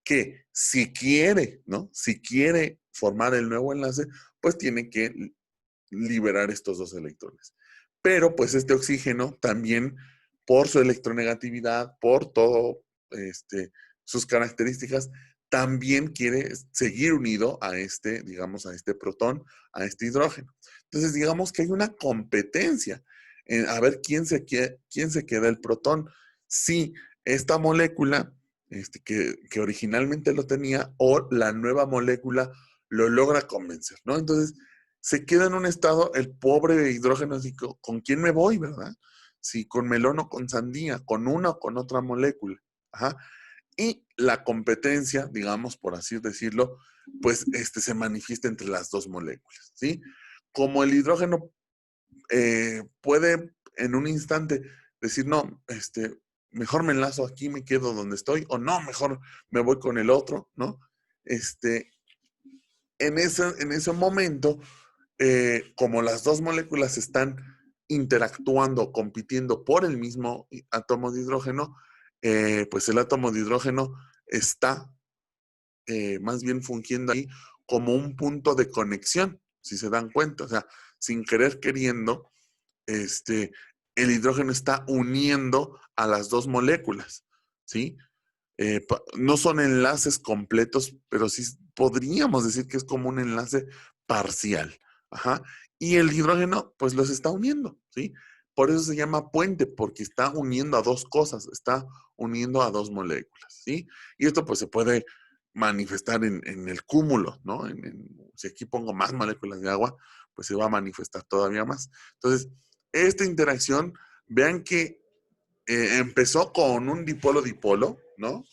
que si quiere, ¿no? Si quiere formar el nuevo enlace, pues tiene que liberar estos 2 electrones. Pero pues este oxígeno también, por su electronegatividad, por todo sus características, también quiere seguir unido a digamos, a este protón, a este hidrógeno. Entonces, digamos que hay una competencia en a ver quién se queda el protón. Si esta molécula que originalmente lo tenía o la nueva molécula lo logra convencer, ¿no? Entonces, se queda en un estado el pobre hidrógeno así, ¿con quién me voy, verdad? Si con melón o con sandía, con una o con otra molécula. Ajá. Y la competencia, digamos, por así decirlo, pues se manifiesta entre las dos moléculas, ¿sí? Como el hidrógeno puede en un instante decir, no, mejor me enlazo aquí, me quedo donde estoy, o no, mejor me voy con el otro, ¿no? En ese momento, como las dos moléculas están interactuando, compitiendo por el mismo átomo de hidrógeno, pues el átomo de hidrógeno está más bien fungiendo ahí como un punto de conexión, si se dan cuenta. O sea, sin querer queriendo, el hidrógeno está uniendo a las dos moléculas, ¿sí? No son enlaces completos, pero sí podríamos decir que es como un enlace parcial. Ajá. Y el hidrógeno, pues los está uniendo, ¿sí? Por eso se llama puente, porque está uniendo a dos cosas, está uniendo a dos moléculas, ¿sí? Y esto pues se puede manifestar en el cúmulo, ¿no? Si aquí pongo más moléculas de agua, pues se va a manifestar todavía más. Entonces, esta interacción, vean que empezó con un dipolo-dipolo, ¿no?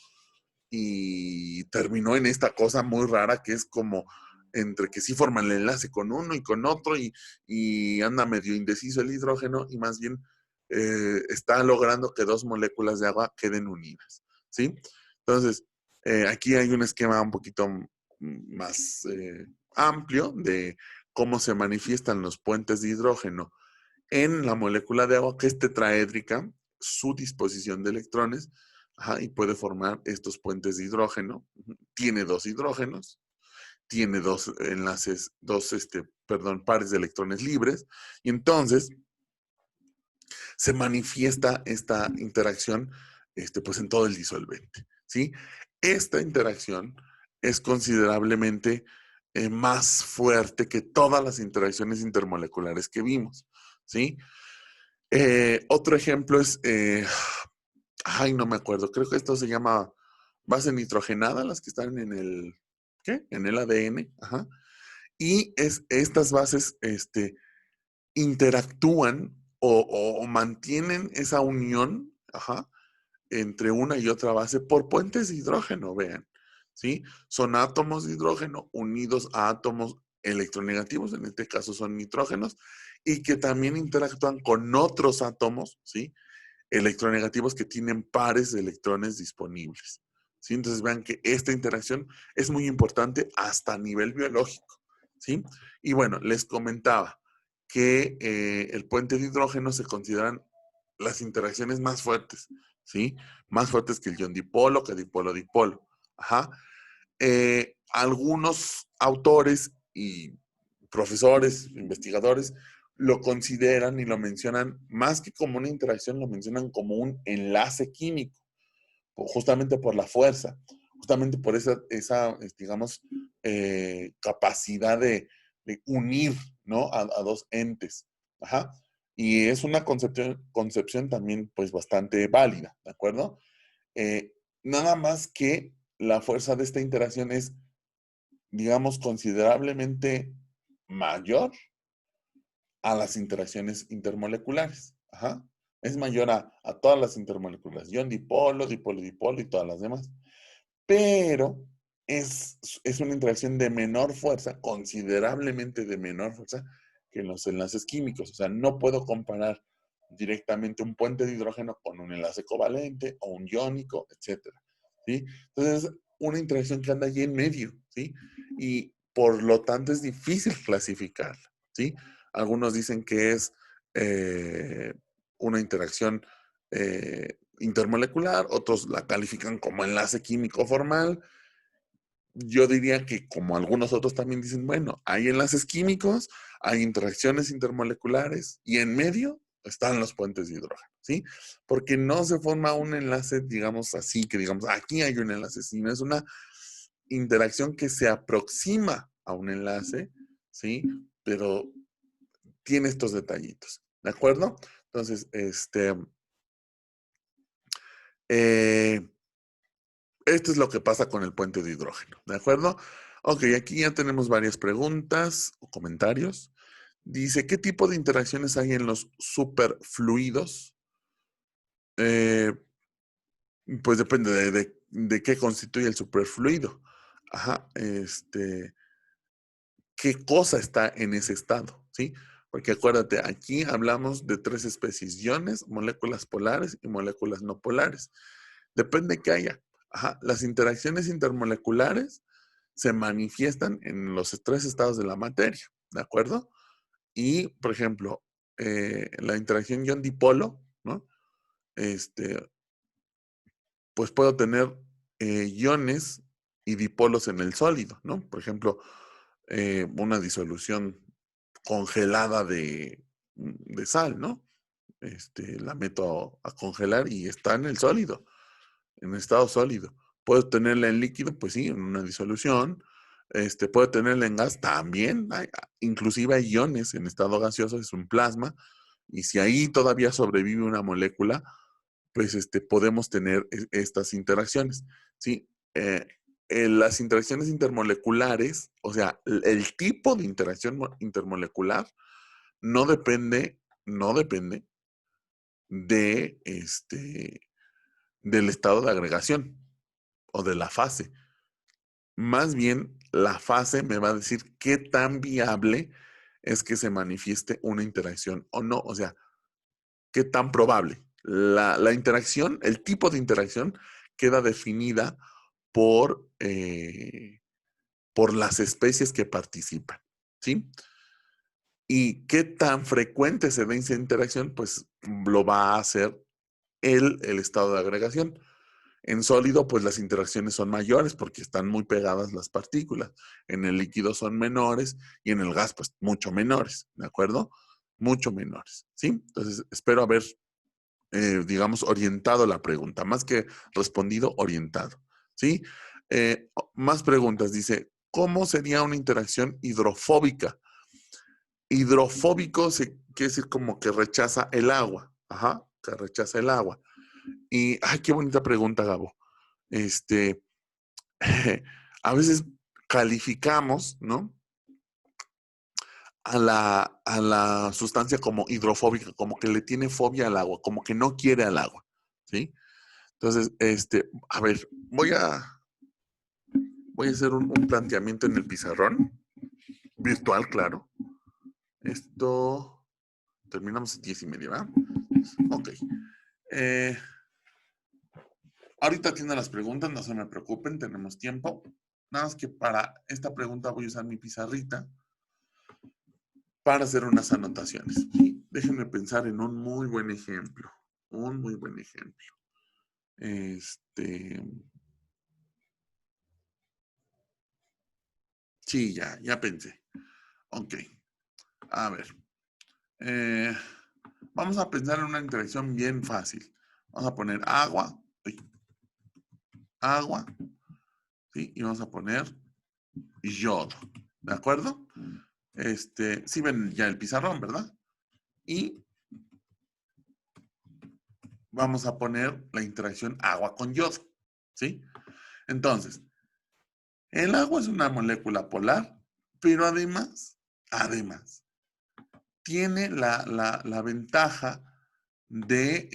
Y terminó en esta cosa muy rara que es como entre que sí forman el enlace con uno y con otro y anda medio indeciso el hidrógeno y más bien está logrando que dos moléculas de agua queden unidas, ¿sí? Entonces, aquí hay un esquema un poquito más amplio de cómo se manifiestan los puentes de hidrógeno en la molécula de agua que es tetraédrica, su disposición de electrones, y puede formar estos puentes de hidrógeno. Tiene dos hidrógenos, tiene dos enlaces, pares de electrones libres, y entonces se manifiesta esta interacción pues en todo el disolvente, ¿sí? Esta interacción es considerablemente más fuerte que todas las interacciones intermoleculares que vimos, ¿sí? Otro ejemplo es, no me acuerdo, creo que esto se llama base nitrogenada, las que están en el, ¿qué? En el ADN, y estas bases, interactúan o mantienen esa unión, entre una y otra base por puentes de hidrógeno, vean, ¿sí? Son átomos de hidrógeno unidos a átomos electronegativos, en este caso son nitrógenos, y que también interactúan con otros átomos, ¿sí? Electronegativos que tienen pares de electrones disponibles, ¿sí? Entonces vean que esta interacción es muy importante hasta a nivel biológico, ¿sí? Y bueno, les comentaba que el puente de hidrógeno se consideran las interacciones más fuertes, ¿sí? Más fuertes que el ion dipolo, que dipolo-dipolo. Algunos autores y profesores, investigadores, lo consideran y lo mencionan más que como una interacción, lo mencionan como un enlace químico, justamente por la fuerza, justamente por esa digamos, capacidad de unir, ¿no? A dos entes. Y es una concepción también, pues, bastante válida, ¿de acuerdo? Nada más que la fuerza de esta interacción es, digamos, considerablemente mayor a las interacciones intermoleculares. Es mayor a todas las intermoleculares. Ion dipolo, dipolo, dipolo y todas las demás. Pero es una interacción de menor fuerza, considerablemente de menor fuerza que en los enlaces químicos. O sea, no puedo comparar directamente un puente de hidrógeno con un enlace covalente o un iónico, etcétera, ¿sí? Entonces, una interacción que anda allí en medio, ¿sí? Y por lo tanto es difícil clasificarla, ¿sí? Algunos dicen que es una interacción intermolecular, otros la califican como enlace químico formal. Yo diría que, como algunos otros también dicen, bueno, hay enlaces químicos, hay interacciones intermoleculares y en medio están los puentes de hidrógeno, ¿sí? Porque no se forma un enlace, digamos así, que digamos, aquí hay un enlace, sino es una interacción que se aproxima a un enlace, ¿sí? Pero tiene estos detallitos, ¿de acuerdo? Entonces, esto es lo que pasa con el puente de hidrógeno, ¿de acuerdo? Ok, aquí ya tenemos varias preguntas o comentarios. Dice, ¿qué tipo de interacciones hay en los superfluidos? Eh, pues depende de qué constituye el superfluido. ¿Qué cosa está en ese estado? ¿Sí? Porque acuérdate, aquí hablamos de tres especies, iones, moléculas polares y moléculas no polares. Depende que haya. Las interacciones intermoleculares se manifiestan en los tres estados de la materia, ¿de acuerdo? Y, por ejemplo, la interacción ion-dipolo, ¿no? Pues puedo tener iones y dipolos en el sólido, ¿no? Por ejemplo, una disolución congelada de sal, ¿no? La meto a congelar y está en el sólido, en estado sólido. Puedo tenerla en líquido, pues sí, en una disolución. Puedo tenerla en gas también. Inclusive hay iones en estado gaseoso, es un plasma. Y si ahí todavía sobrevive una molécula, pues podemos tener estas interacciones, ¿sí? Las interacciones intermoleculares, o sea, el tipo de interacción intermolecular no depende de del estado de agregación o de la fase. Más bien, la fase me va a decir qué tan viable es que se manifieste una interacción o no. O sea, qué tan probable. La interacción, el tipo de interacción queda definida por las especies que participan, ¿sí? Y qué tan frecuente se da esa interacción, pues lo va a hacer el estado de agregación. En sólido, pues las interacciones son mayores porque están muy pegadas las partículas. En el líquido son menores y en el gas, pues mucho menores, ¿de acuerdo? Mucho menores, ¿sí? Entonces, espero haber, digamos, orientado la pregunta, más que respondido, orientado, ¿sí? Más preguntas, dice, ¿cómo sería una interacción hidrofóbica? Hidrofóbico quiere decir como que rechaza el agua, ajá, que rechaza el agua. Y, ay, qué bonita pregunta, Gabo. Este, a veces calificamos, ¿no? A la sustancia como hidrofóbica, como que le tiene fobia al agua, como que no quiere al agua, ¿sí? Entonces, a ver, voy a hacer un planteamiento en el pizarrón, virtual, claro. Esto, terminamos a 10:30, ¿verdad? Ok. Ahorita tiene las preguntas, no se me preocupen, tenemos tiempo. Nada más que para esta pregunta voy a usar mi pizarrita para hacer unas anotaciones. ¿Sí? Déjenme pensar en un muy buen ejemplo. Un muy buen ejemplo. Sí, ya pensé. Ok. A ver. Eh, vamos a pensar en una interacción bien fácil. Vamos a poner agua. Agua. ¿Sí? Y vamos a poner yodo. ¿De acuerdo? Sí ven ya el pizarrón, ¿verdad? Y vamos a poner la interacción agua con yodo, ¿sí? Entonces, el agua es una molécula polar, pero además, tiene la ventaja de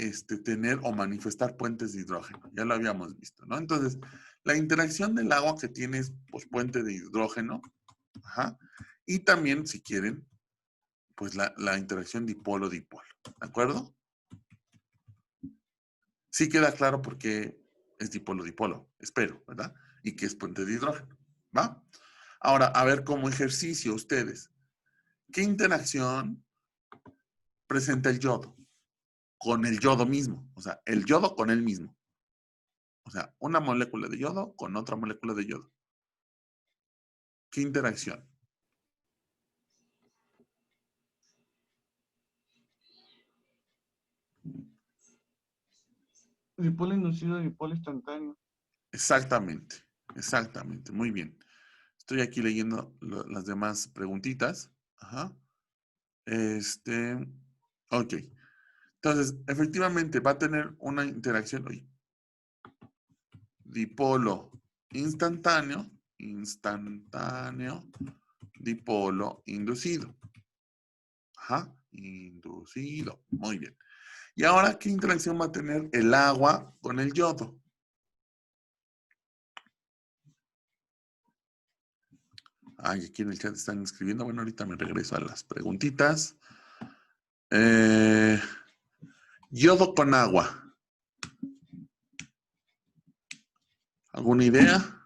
tener o manifestar puentes de hidrógeno. Ya lo habíamos visto, ¿no? Entonces, la interacción del agua que tiene es pues, puente de hidrógeno, ajá, y también, si quieren, pues la interacción dipolo-dipolo, ¿de acuerdo? Sí queda claro por qué es dipolo-dipolo, espero, ¿verdad? Y que es puente de hidrógeno, ¿va? Ahora, a ver como ejercicio ustedes, ¿qué interacción presenta el yodo con el yodo mismo? O sea, el yodo con él mismo. O sea, una molécula de yodo con otra molécula de yodo. ¿Qué interacción? Dipolo inducido, dipolo instantáneo. Exactamente, muy bien. Estoy aquí leyendo las demás preguntitas. Ajá. Ok. Entonces, efectivamente va a tener una interacción, oye, dipolo instantáneo, dipolo inducido. Ajá, inducido. Muy bien. Y ahora, ¿qué interacción va a tener el agua con el yodo? Ay, aquí en el chat están escribiendo. Bueno, ahorita me regreso a las preguntitas. Yodo con agua. ¿Alguna idea?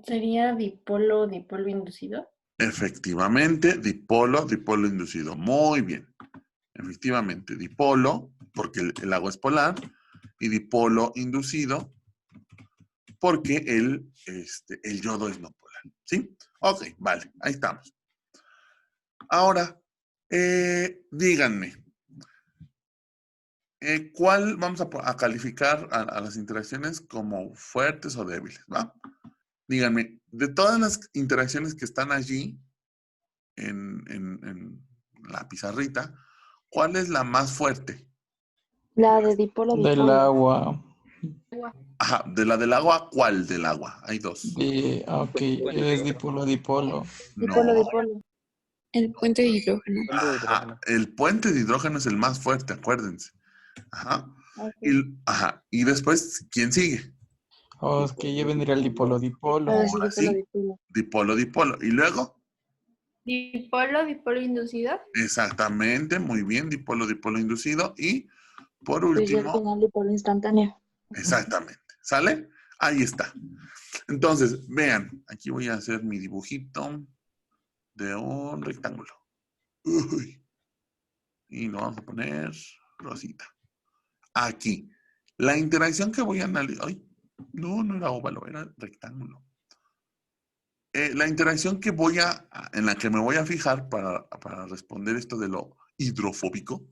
¿Sería dipolo, dipolo inducido? Efectivamente, dipolo inducido. Muy bien. Efectivamente, dipolo, porque el agua es polar, y dipolo inducido, porque el yodo es no polar. ¿Sí? Ok, vale, ahí estamos. Ahora, díganme, ¿cuál vamos a calificar a las interacciones como fuertes o débiles? ¿Va? Díganme, de todas las interacciones que están allí en la pizarrita, ¿cuál es la más fuerte? La de dipolo, Del dipolo. agua. Ajá, de la del agua, ¿cuál del agua? Hay dos. Ok, es dipolo, dipolo. Dipolo, No. dipolo. El puente de hidrógeno. Ajá, el puente de hidrógeno es el más fuerte, acuérdense. Ajá. Ok. Y después, ¿quién sigue? O es que ya vendría el dipolo, dipolo. Pero sí, Ahora dipolo, sí, dipolo. dipolo, dipolo. Y luego, Dipolo, dipolo inducido. exactamente, muy bien, dipolo, dipolo inducido. Y por Pues ya al último, final dipolo instantáneo. exactamente. ¿Sale? Ahí está. Entonces, vean, aquí voy a hacer mi dibujito de un rectángulo. Uy. Y lo vamos a poner rosita. Aquí. La interacción que voy a analizar. Ay, no, no era óvalo, era rectángulo. La interacción que en la que me voy a fijar para responder esto de lo hidrofóbico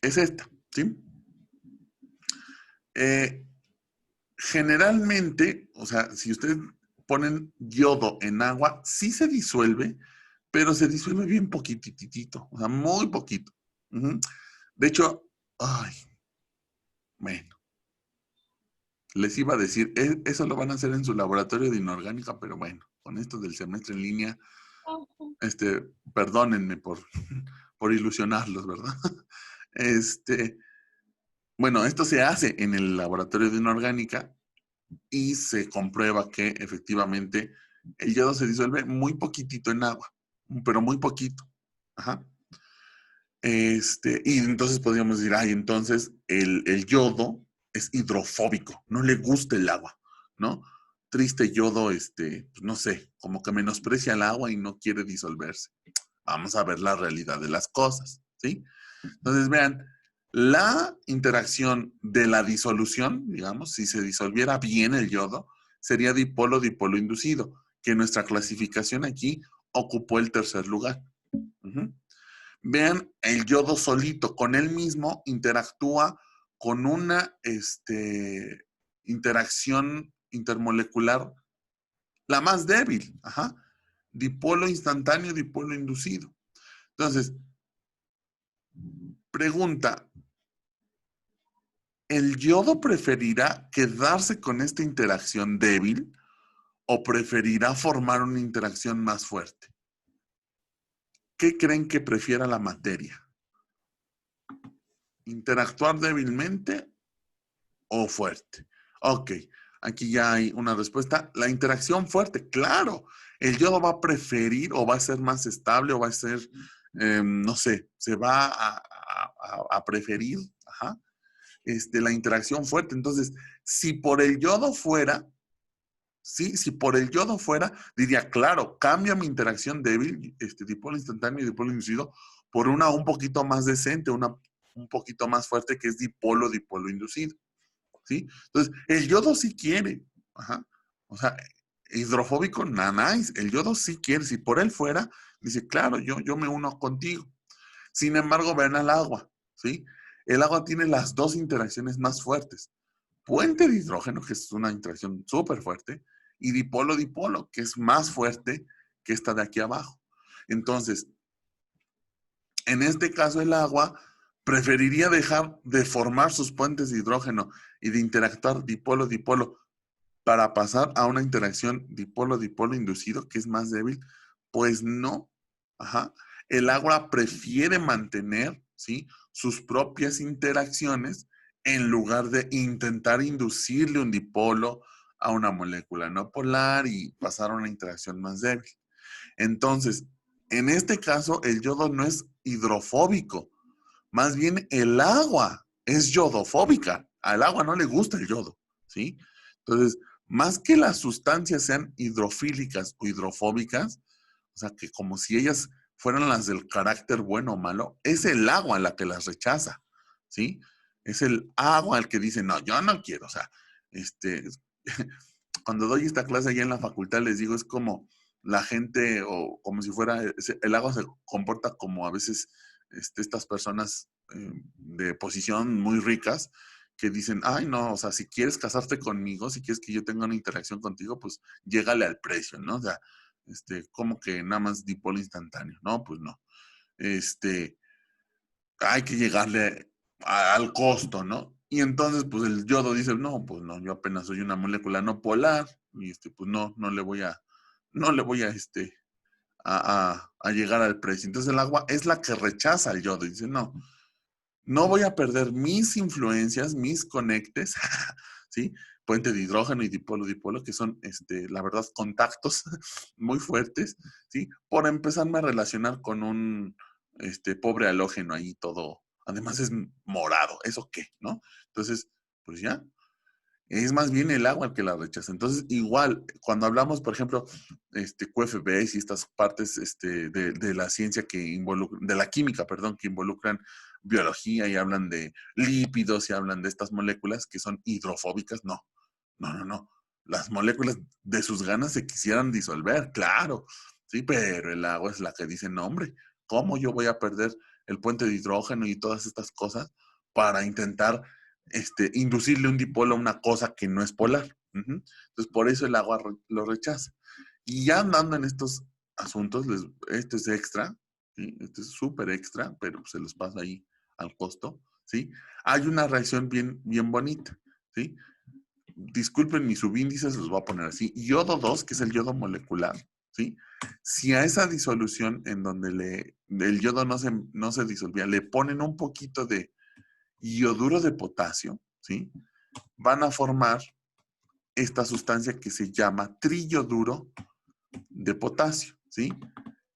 es esta, ¿sí? Generalmente, o sea, si ustedes ponen yodo en agua, sí se disuelve, pero se disuelve bien poquititito, o sea, muy poquito. De hecho, ay, bueno, les iba a decir, eso lo van a hacer en su laboratorio de inorgánica, pero bueno, con esto del semestre en línea, perdónenme por ilusionarlos, ¿verdad? Bueno, esto se hace en el laboratorio de inorgánica y se comprueba que efectivamente el yodo se disuelve muy poquitito en agua, pero muy poquito. Ajá. Y entonces podríamos decir, ay, entonces el yodo es hidrofóbico, no le gusta el agua, ¿no? Triste yodo, pues no sé, como que menosprecia el agua y no quiere disolverse. Vamos a ver la realidad de las cosas, ¿sí? Entonces, vean, la interacción de la disolución, digamos, si se disolviera bien el yodo, sería dipolo-dipolo inducido, que nuestra clasificación aquí ocupó el tercer lugar. Vean, el yodo solito con él mismo interactúa con una interacción intermolecular, la más débil, dipolo instantáneo, dipolo inducido. Entonces, pregunta, ¿el yodo preferirá quedarse con esta interacción débil o preferirá formar una interacción más fuerte? ¿Qué creen que prefiera la materia? ¿Interactuar débilmente o fuerte? Ok, aquí ya hay una respuesta. La interacción fuerte, claro. El yodo va a preferir o va a ser más estable o va a ser, no sé, se va a preferir la interacción fuerte. Entonces, si por el yodo fuera, ¿sí? Si por el yodo fuera, diría, claro, cambia mi interacción débil, dipolo instantáneo y dipolo inducido, por una un poquito más decente, un poquito más fuerte, que es dipolo inducido. ¿Sí? Entonces, el yodo sí quiere. O sea, hidrofóbico, nanáis. El yodo sí quiere. Si por él fuera, dice, claro, yo me uno contigo. Sin embargo, vean al agua, ¿sí? El agua tiene las dos interacciones más fuertes. Puente de hidrógeno, que es una interacción súper fuerte, y dipolo-dipolo, que es más fuerte que esta de aquí abajo. Entonces, en este caso el agua preferiría dejar de formar sus puentes de hidrógeno y de interactuar dipolo-dipolo para pasar a una interacción dipolo-dipolo inducido que es más débil. Pues no. El agua prefiere mantener, ¿sí?, sus propias interacciones en lugar de intentar inducirle un dipolo a una molécula no polar y pasar a una interacción más débil. Entonces, en este caso, el yodo no es hidrofóbico. Más bien, el agua es yodofóbica. Al agua no le gusta el yodo, ¿sí? Entonces, más que las sustancias sean hidrofílicas o hidrofóbicas, o sea, que como si ellas fueran las del carácter bueno o malo, es el agua la que las rechaza, ¿sí? Es el agua el que dice, no, yo no quiero. O sea, cuando doy esta clase allá en la facultad, les digo, es como la gente, o como si fuera, el agua se comporta como a veces estas personas de posición muy ricas que dicen, ay, no, o sea, si quieres casarte conmigo, si quieres que yo tenga una interacción contigo, pues llégale al precio, ¿no? O sea, como que nada más dipolo instantáneo, ¿no? Pues no. Hay que llegarle al costo, ¿no? Y entonces, pues el yodo dice, no, pues no, yo apenas soy una molécula no polar, y pues no le voy a llegar al precio. Entonces el agua es la que rechaza el yodo y dice, no voy a perder mis influencias, mis conectes, ¿sí? puente de hidrógeno y dipolo-dipolo, que son, la verdad, contactos muy fuertes, ¿sí? Por empezarme a relacionar con un pobre halógeno ahí todo. Además es morado, ¿eso qué? ¿No? Entonces, pues ya, es más bien el agua el que la rechaza. Entonces, igual, cuando hablamos, por ejemplo, QFBs y estas partes de la ciencia que involucran, de la química, perdón, que involucran biología y hablan de lípidos y hablan de estas moléculas que son hidrofóbicas, no, no, no, no. Las moléculas de sus ganas se quisieran disolver, claro, sí, pero el agua es la que dice, no, hombre, ¿cómo yo voy a perder el puente de hidrógeno y todas estas cosas para intentar inducirle un dipolo a una cosa que no es polar? Entonces, por eso el agua lo rechaza. Y ya andando en estos asuntos, este es extra, ¿sí? Este es súper extra, pero se los paso ahí al costo, ¿sí? Hay una reacción bien, bien bonita, ¿sí? Disculpen mis subíndices, los voy a poner así. Yodo 2, que es el yodo molecular, ¿sí? Si a esa disolución en donde el yodo no se disolvía, le ponen un poquito de ioduro de potasio, ¿sí? Van a formar esta sustancia que se llama triyoduro de potasio, ¿sí?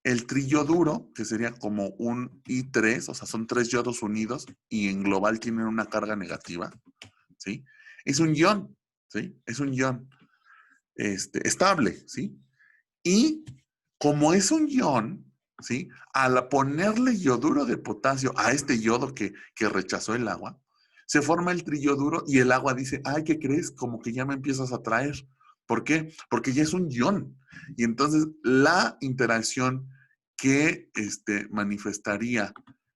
El triyoduro, que sería como un I3, o sea, son 3 yodos unidos y en global tienen una carga negativa, ¿sí? Es un ion, ¿sí? Es un ion estable, ¿sí? Y como es un ion, ¿sí? Al ponerle yoduro de potasio a este yodo que rechazó el agua, se forma el triyoduro y el agua dice, ay, ¿qué crees? Como que ya me empiezas a atraer. ¿Por qué? Porque ya es un ion. Y entonces la interacción que manifestaría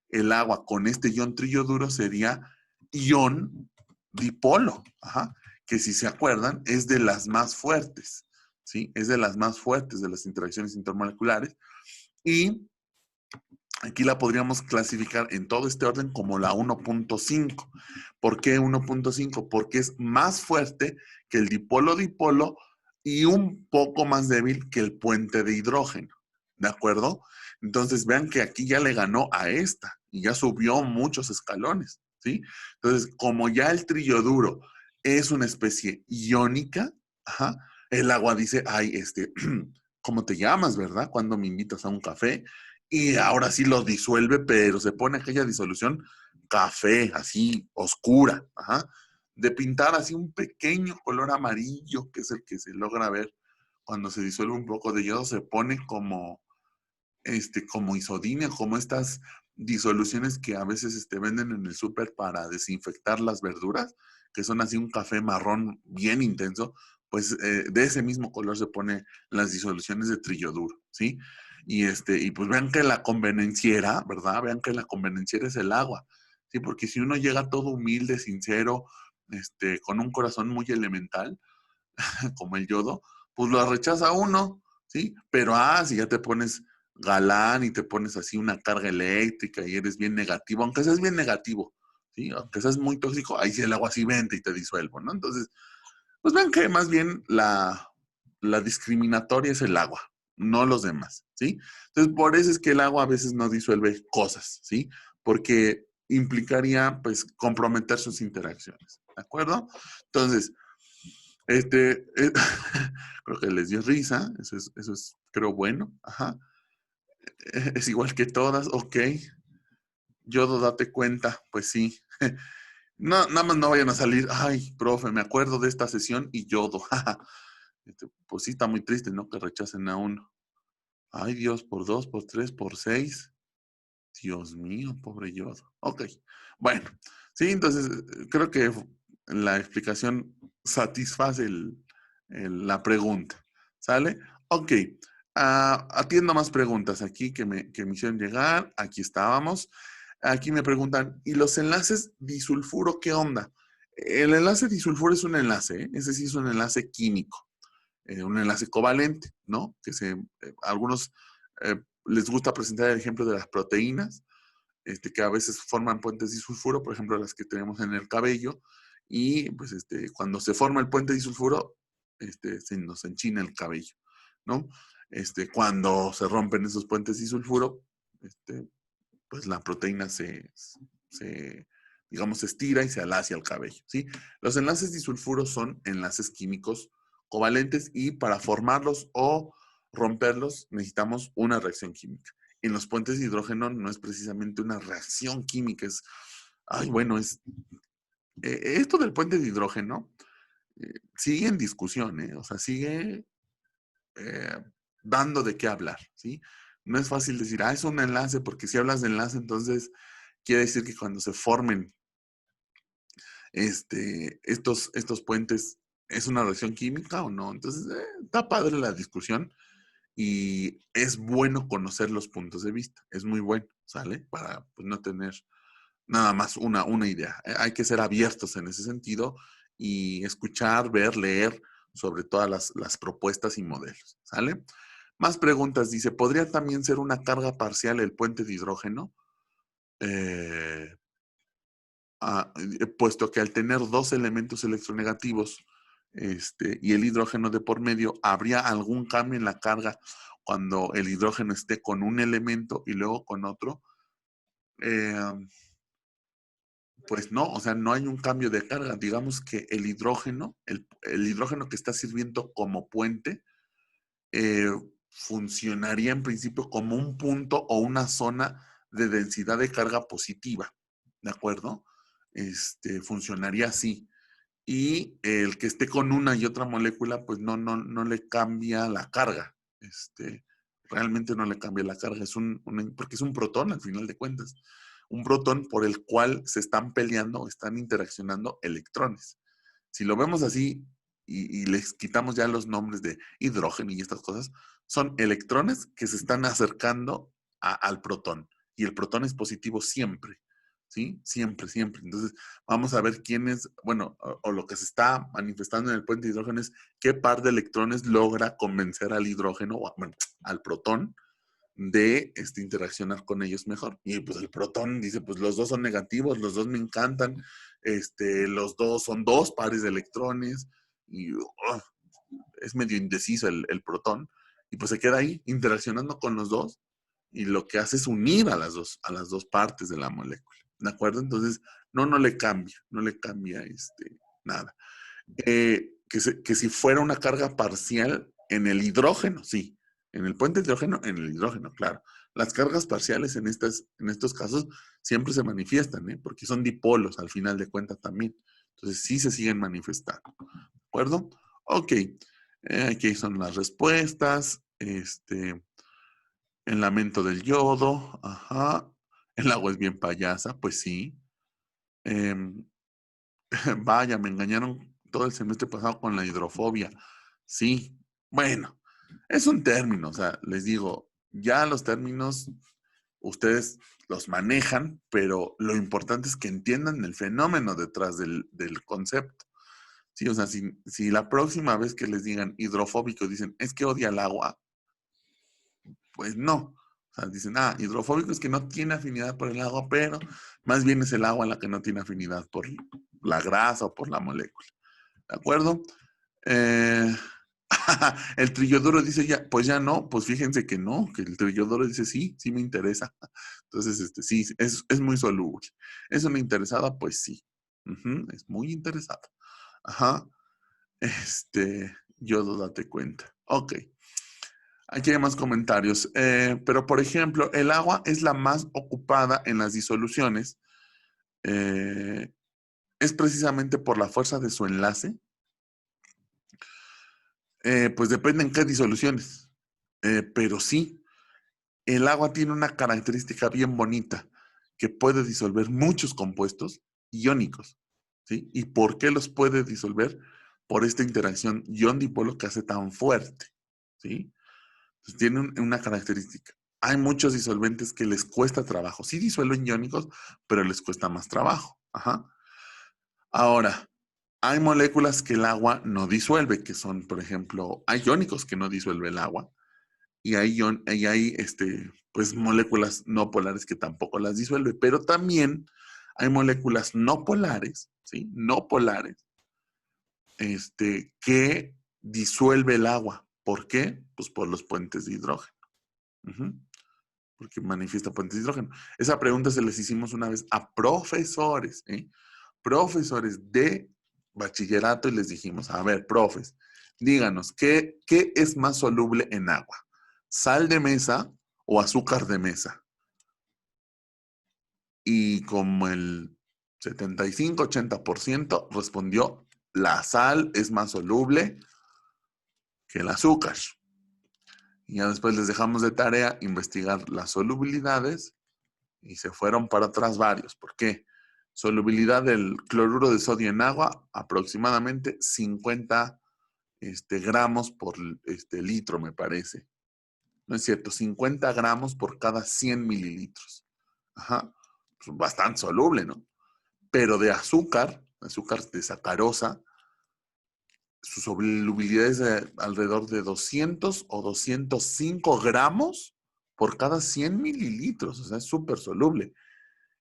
el agua con este ion triyoduro sería ion dipolo, ajá, que si se acuerdan es de las más fuertes, ¿sí? Es de las más fuertes de las interacciones intermoleculares y aquí la podríamos clasificar en todo este orden como la 1.5. ¿Por qué 1.5? Porque es más fuerte que el dipolo-dipolo y un poco más débil que el puente de hidrógeno. ¿De acuerdo? Entonces vean que aquí ya le ganó a esta y ya subió muchos escalones, ¿sí? Entonces, como ya el triyoduro es una especie iónica, ajá, el agua dice, ay, ¿cómo te llamas, verdad? Cuando me invitas a un café, y ahora sí lo disuelve, pero se pone aquella disolución café, así, oscura, ajá, de pintar así un pequeño color amarillo, que es el que se logra ver cuando se disuelve un poco de yodo, se pone como isodina, como estas disoluciones que a veces venden en el súper para desinfectar las verduras, que son así un café marrón bien intenso, pues de ese mismo color se pone las disoluciones de triyoduro, ¿sí? Y pues vean que la convenenciera, ¿verdad? Vean que la convenenciera es el agua, ¿sí? Porque si uno llega todo humilde, sincero, con un corazón muy elemental, como el yodo, pues lo rechaza uno, ¿sí? Pero si ya te pones galán y te pones así una carga eléctrica y eres bien negativo, aunque seas bien negativo, ¿sí? Aunque seas muy tóxico, ahí sí el agua sí vente y te disuelvo, ¿no? Entonces, pues ven que más bien la discriminatoria es el agua, no los demás, ¿sí? Entonces, por eso es que el agua a veces no disuelve cosas, ¿sí? Porque implicaría, pues, comprometer sus interacciones, ¿de acuerdo? Entonces, creo que les dio risa, eso es, creo, bueno, ajá. Es igual que todas, ok. Yodo, date cuenta, pues sí. No, nada más no vayan a salir, ay, profe, me acuerdo de esta sesión y yodo. Pues sí, está muy triste, ¿no? Que rechacen a uno. Ay, Dios, por 2, por 3, por 6. Dios mío, pobre yodo. Ok, bueno, sí, entonces creo que la explicación satisface la pregunta. ¿Sale? Ok, atiendo más preguntas aquí que me hicieron llegar. Aquí estábamos. Aquí me preguntan, ¿y los enlaces disulfuro qué onda? El enlace disulfuro es un enlace, ¿eh? Ese sí es un enlace químico, un enlace covalente, ¿no? Algunos les gusta presentar el ejemplo de las proteínas, que a veces forman puentes disulfuro, por ejemplo, las que tenemos en el cabello, y pues cuando se forma el puente disulfuro, se nos enchina el cabello, ¿no? Cuando se rompen esos puentes disulfuro, pues la proteína se digamos, se estira y se ala hacia el cabello, ¿sí? Los enlaces disulfuros son enlaces químicos covalentes y para formarlos o romperlos necesitamos una reacción química. En los puentes de hidrógeno no es precisamente una reacción química, es, ay, bueno, es, esto del puente de hidrógeno sigue en discusión, ¿eh? O sea, sigue dando de qué hablar, ¿sí? No es fácil decir, es un enlace, porque si hablas de enlace, entonces quiere decir que cuando se formen estos puentes, ¿es una reacción química o no? Entonces, está padre la discusión y es bueno conocer los puntos de vista. Es muy bueno, ¿sale? Para pues, no tener nada más una idea. Hay que ser abiertos en ese sentido y escuchar, ver, leer sobre todas las propuestas y modelos, ¿sale? Más preguntas. Dice, ¿podría también ser una carga parcial el puente de hidrógeno? Puesto que al tener dos elementos electronegativos y el hidrógeno de por medio, ¿habría algún cambio en la carga cuando el hidrógeno esté con un elemento y luego con otro? Pues no, o sea, no hay un cambio de carga. Digamos que el hidrógeno que está sirviendo como puente, funcionaría en principio como un punto o una zona de densidad de carga positiva, ¿de acuerdo? Funcionaría así. Y el que esté con una y otra molécula, pues no le cambia la carga. Realmente no le cambia la carga, porque es un protón al final de cuentas. Un protón por el cual se están peleando, están interaccionando electrones. Si lo vemos así y les quitamos ya los nombres de hidrógeno y estas cosas, son electrones que se están acercando al protón. Y el protón es positivo siempre, ¿sí? Siempre, siempre. Entonces, vamos a ver quién es, bueno, o lo que se está manifestando en el puente de hidrógeno es qué par de electrones logra convencer al hidrógeno, bueno, al protón, de interaccionar con ellos mejor. Y pues el protón dice, pues los dos son negativos, los dos me encantan, los dos son dos pares de electrones, y es medio indeciso el protón, y pues se queda ahí interaccionando con los dos, y lo que hace es unir a las dos partes de la molécula, ¿de acuerdo? Entonces, no le cambia nada. Que si fuera una carga parcial en el hidrógeno, sí. En el puente de hidrógeno, en el hidrógeno, claro. Las cargas parciales en estos casos siempre se manifiestan, ¿eh? Porque son dipolos al final de cuentas también. Entonces sí se siguen manifestando. ¿De acuerdo? Ok. Aquí son las respuestas. El lamento del yodo. Ajá. El agua es bien payasa. Pues sí. Vaya, me engañaron todo el semestre pasado con la hidrofobia. Sí, bueno, es un término, o sea, les digo, ya los términos ustedes los manejan, pero lo importante es que entiendan el fenómeno detrás del concepto. Sí, o sea, si la próxima vez que les digan hidrofóbico dicen, es que odia el agua, pues no. O sea, dicen, hidrofóbico es que no tiene afinidad por el agua, pero más bien es el agua la que no tiene afinidad por la grasa o por la molécula. ¿De acuerdo? El trilloduro dice ya, pues ya no, pues fíjense que no, que el trilloduro dice sí me interesa. Entonces, sí, es muy soluble. ¿Es una interesada? Pues sí. Es muy interesada. Ajá. Yodo, date cuenta. Ok. Aquí hay más comentarios. Pero, por ejemplo, el agua es la más ocupada en las disoluciones. Es precisamente por la fuerza de su enlace. Pues depende en qué disoluciones. Pero sí, el agua tiene una característica bien bonita, que puede disolver muchos compuestos iónicos. ¿Sí? ¿Y por qué los puede disolver? Por esta interacción ion-dipolo que hace tan fuerte. ¿Sí? Entonces, tiene una característica. Hay muchos disolventes que les cuesta trabajo. Sí disuelven iónicos, pero les cuesta más trabajo. Ajá. Ahora, hay moléculas que el agua no disuelve, que son, por ejemplo, hay iónicos que no disuelve el agua y hay pues, moléculas no polares que tampoco las disuelve, pero también hay moléculas no polares, ¿sí? No polares, que disuelve el agua. ¿Por qué? Pues por los puentes de hidrógeno. porque manifiesta puentes de hidrógeno. Esa pregunta se les hicimos una vez a profesores, profesores de bachillerato y les dijimos, a ver, profes, díganos, ¿qué es más soluble en agua? ¿Sal de mesa o azúcar de mesa? Y como el 75-80% respondió, la sal es más soluble que el azúcar. Y ya después les dejamos de tarea investigar las solubilidades y se fueron para atrás varios. ¿Por qué? Solubilidad del cloruro de sodio en agua, aproximadamente 50 gramos por litro, me parece. No es cierto, 50 gramos por cada 100 mililitros. Ajá, pues bastante soluble, ¿no? Pero de azúcar de sacarosa, su solubilidad es de alrededor de 200 o 205 gramos por cada 100 mililitros. O sea, es súper soluble.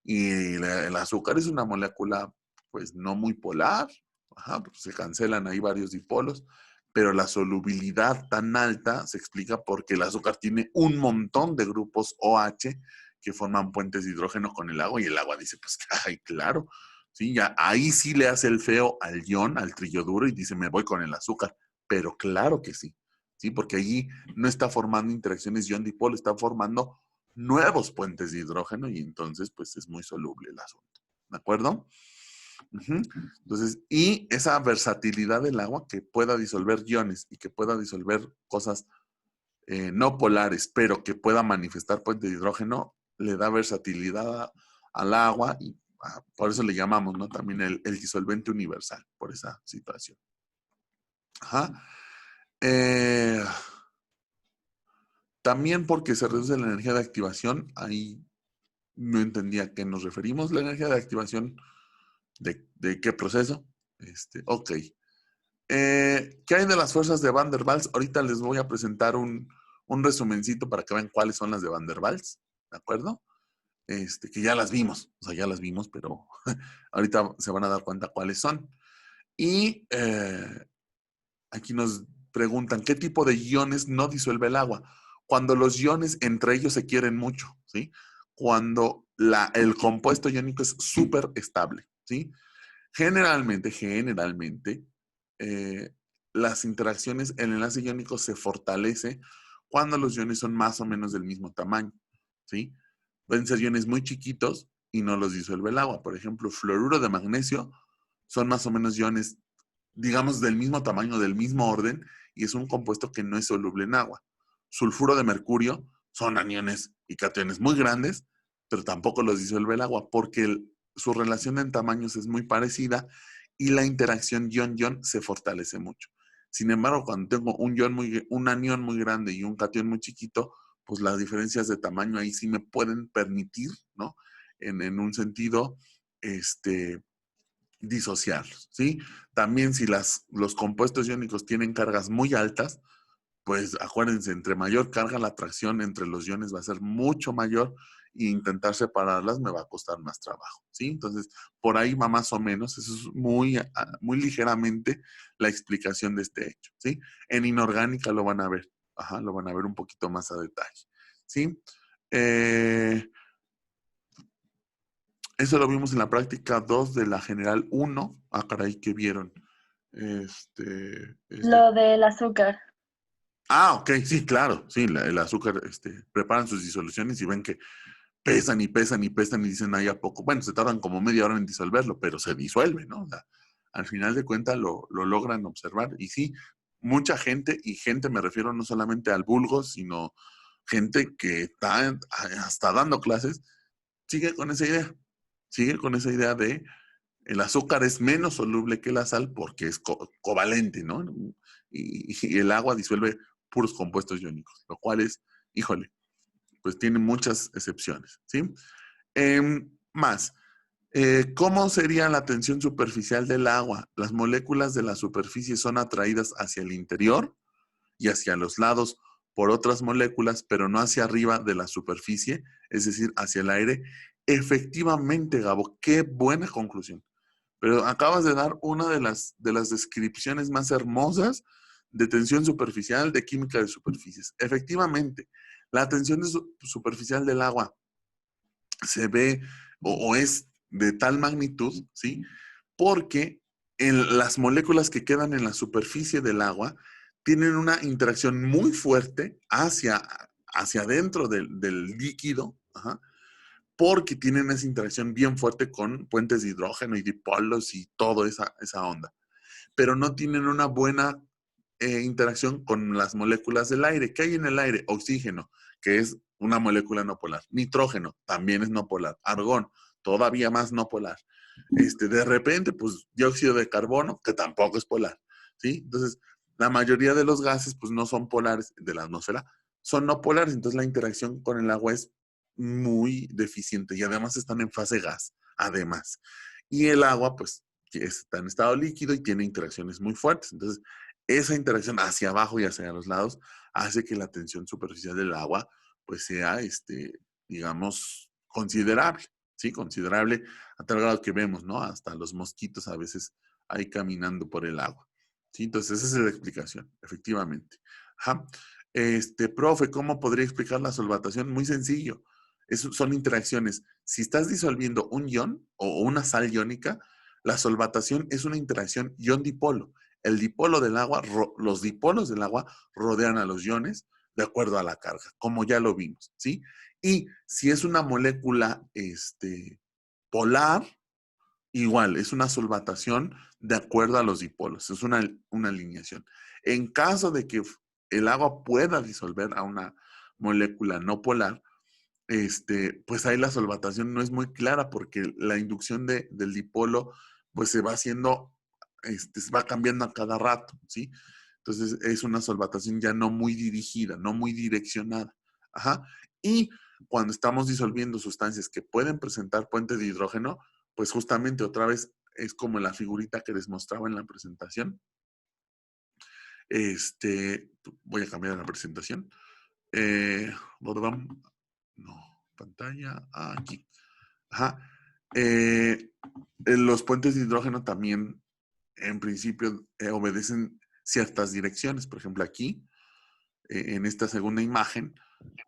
Y el azúcar es una molécula, pues, no muy polar. Ajá, pues se cancelan ahí varios dipolos. Pero la solubilidad tan alta se explica porque el azúcar tiene un montón de grupos OH que forman puentes de hidrógeno con el agua. Y el agua dice, pues, ay, claro. Sí, ya, ahí sí le hace el feo al ion, al trilloduro, y dice, me voy con el azúcar. Pero claro que sí. Sí, porque allí no está formando interacciones ion-dipolo, está formando nuevos puentes de hidrógeno y entonces pues es muy soluble el asunto. ¿De acuerdo? Entonces, y esa versatilidad del agua que pueda disolver iones y que pueda disolver cosas no polares, pero que pueda manifestar puentes de hidrógeno, le da versatilidad al agua y por eso le llamamos, ¿no? También el disolvente universal, por esa situación. Ajá. También porque se reduce la energía de activación, ahí no entendía a qué nos referimos. La energía de activación, ¿de qué proceso? Ok. ¿Qué hay de las fuerzas de Van der Waals? Ahorita les voy a presentar un resumencito para que vean cuáles son las de Van der Waals, ¿de acuerdo? Que ya las vimos, o sea, ya las vimos, pero ahorita se van a dar cuenta cuáles son. Y aquí nos preguntan, ¿qué tipo de iones no disuelve el agua? Cuando los iones entre ellos se quieren mucho, ¿sí? Cuando el compuesto iónico es súper estable, ¿sí? Generalmente, las interacciones, el enlace iónico se fortalece cuando los iones son más o menos del mismo tamaño, ¿sí? Pueden ser iones muy chiquitos y no los disuelve el agua. Por ejemplo, fluoruro de magnesio son más o menos iones, digamos, del mismo tamaño, del mismo orden, y es un compuesto que no es soluble en agua. Sulfuro de mercurio son aniones y cationes muy grandes, pero tampoco los disuelve el agua porque su relación en tamaños es muy parecida y la interacción ion-ion se fortalece mucho. Sin embargo, cuando tengo un anión muy grande y un catión muy chiquito, pues las diferencias de tamaño ahí sí me pueden permitir, ¿no? En un sentido, disociarlos, ¿sí? También si los compuestos iónicos tienen cargas muy altas, pues acuérdense, entre mayor carga la atracción entre los iones va a ser mucho mayor e intentar separarlas me va a costar más trabajo, ¿sí? Entonces, por ahí va más o menos, eso es muy ligeramente la explicación de este hecho, ¿sí? En inorgánica lo van a ver, lo van a ver un poquito más a detalle, ¿sí? Eso lo vimos en la práctica 2 de la general 1. Ah, caray, ¿qué vieron? Lo del azúcar. Ah, ok, sí, claro. Sí, el azúcar, preparan sus disoluciones y ven que pesan y pesan y pesan y dicen, ahí a poco. Bueno, se tardan como media hora en disolverlo, pero se disuelve, ¿no? O sea, al final de cuentas lo logran observar. Y sí, mucha gente, y gente me refiero no solamente al vulgo, sino gente que está hasta dando clases, sigue con esa idea. Sigue con esa idea de el azúcar es menos soluble que la sal porque es covalente, ¿no? Y el agua disuelve puros compuestos iónicos, lo cual es, híjole, pues tiene muchas excepciones, ¿sí? Más, ¿cómo sería la tensión superficial del agua? Las moléculas de la superficie son atraídas hacia el interior y hacia los lados por otras moléculas, pero no hacia arriba de la superficie, es decir, hacia el aire. Efectivamente, Gabo, qué buena conclusión. Pero acabas de dar una de las descripciones más hermosas de tensión superficial, de química de superficies. Efectivamente, La tensión superficial del agua se ve o es de tal magnitud, ¿sí? Porque las moléculas que quedan en la superficie del agua tienen una interacción muy fuerte hacia adentro del líquido, ajá, porque tienen esa interacción bien fuerte con puentes de hidrógeno y dipolos y toda esa onda. Pero no tienen una buena interacción con las moléculas del aire. ¿Qué hay en el aire? Oxígeno, que es una molécula no polar. Nitrógeno, también es no polar. Argón, todavía más no polar. De repente, pues, dióxido de carbono, que tampoco es polar, ¿sí? Entonces, la mayoría de los gases, pues, no son polares de la atmósfera, son no polares. Entonces, la interacción con el agua es muy deficiente y además están en fase gas, además. Y el agua, pues, está en estado líquido y tiene interacciones muy fuertes. Entonces, esa interacción hacia abajo y hacia los lados hace que la tensión superficial del agua, pues, sea, digamos, considerable, ¿sí? Considerable a tal grado que vemos, ¿no? Hasta los mosquitos a veces ahí caminando por el agua, ¿sí? Entonces, esa es la explicación, efectivamente. Ajá. Profe, ¿cómo podría explicar la solvatación? Muy sencillo. Son interacciones. Si estás disolviendo un ion o una sal iónica, la solvatación es una interacción ion-dipolo. El dipolo del agua, los dipolos del agua rodean a los iones de acuerdo a la carga, como ya lo vimos, ¿sí? Y si es una molécula polar, igual, es una solvatación de acuerdo a los dipolos, es una alineación. En caso de que el agua pueda disolver a una molécula no polar, pues ahí la solvatación no es muy clara porque la inducción del dipolo pues se va haciendo, se va cambiando a cada rato, ¿sí? Entonces es una solvatación ya no muy dirigida, no muy direccionada. Ajá. Y cuando estamos disolviendo sustancias que pueden presentar puentes de hidrógeno, pues justamente otra vez es como la figurita que les mostraba en la presentación. Voy a cambiar la presentación. No, pantalla, aquí. Ajá. Los puentes de hidrógeno también, en principio, obedecen ciertas direcciones. Por ejemplo, aquí, en esta segunda imagen,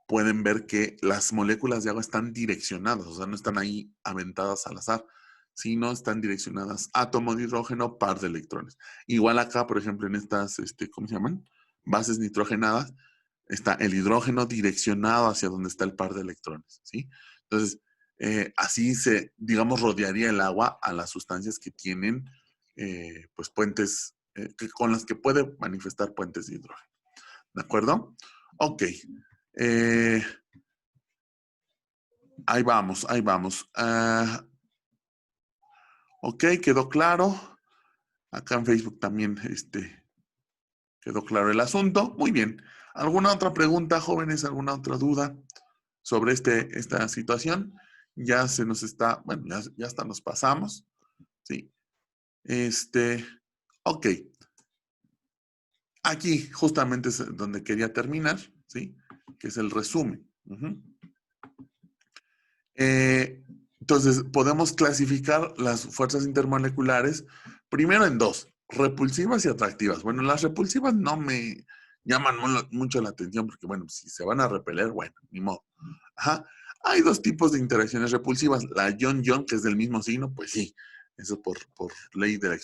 pueden ver que las moléculas de agua están direccionadas, o sea, no están ahí aventadas al azar, sino están direccionadas átomo de hidrógeno, par de electrones. Igual acá, por ejemplo, en estas, ¿cómo se llaman? Bases nitrogenadas, está el hidrógeno direccionado hacia donde está el par de electrones, ¿sí? Entonces, así se, digamos, rodearía el agua a las sustancias que tienen, pues, puentes, con las que puede manifestar puentes de hidrógeno. ¿De acuerdo? Ok. Ahí vamos, ahí vamos. Ok, quedó claro. Acá en Facebook también quedó claro el asunto. Muy bien. ¿Alguna otra pregunta, jóvenes? ¿Alguna otra duda sobre esta situación? Ya se nos está, bueno, ya hasta nos pasamos. Sí. Ok. Aquí justamente es donde quería terminar, ¿sí? Que es el resumen. Entonces, podemos clasificar las fuerzas intermoleculares primero en dos, repulsivas y atractivas. Bueno, las repulsivas no me llaman mucho la atención porque, bueno, si se van a repeler, bueno, ni modo. Ajá. Hay dos tipos de interacciones repulsivas. La ion-ion, que es del mismo signo, pues sí, eso por ley de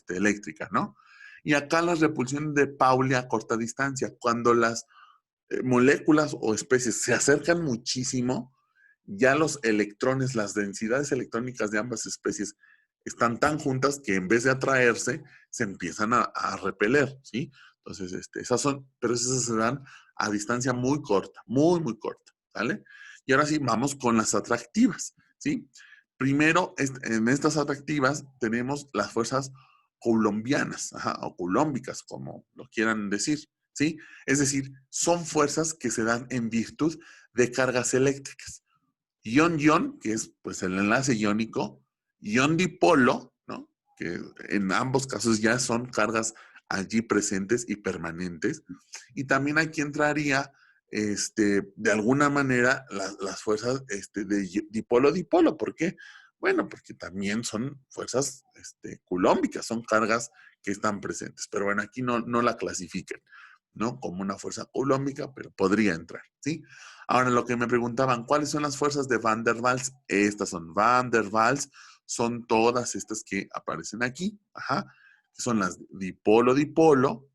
eléctrica, ¿no? Y acá las repulsiones de Pauli a corta distancia, cuando las moléculas o especies se acercan muchísimo, ya los electrones, las densidades electrónicas de ambas especies están tan juntas que en vez de atraerse, se empiezan a repeler, ¿sí? Entonces, pero esas se dan a distancia muy corta, muy, muy corta, ¿vale? Y ahora sí, vamos con las atractivas, ¿sí? Primero, en estas atractivas tenemos las fuerzas coulombianas, o coulombicas, como lo quieran decir, ¿sí? Es decir, son fuerzas que se dan en virtud de cargas eléctricas. Ion-ion, que es pues el enlace iónico, ion-dipolo, ¿no? Que en ambos casos ya son cargas allí presentes y permanentes. Y también aquí entraría, de alguna manera, las fuerzas de dipolo-dipolo. ¿Por qué? Bueno, porque también son fuerzas coulómbicas, son cargas que están presentes. Pero bueno, aquí no la clasifican. ¿no? Como una fuerza coulombica, pero podría entrar, ¿sí? Ahora, lo que me preguntaban, ¿cuáles son las fuerzas de Van der Waals? Estas son Van der Waals, son todas estas que aparecen aquí, ajá, que son las dipolo-dipolo,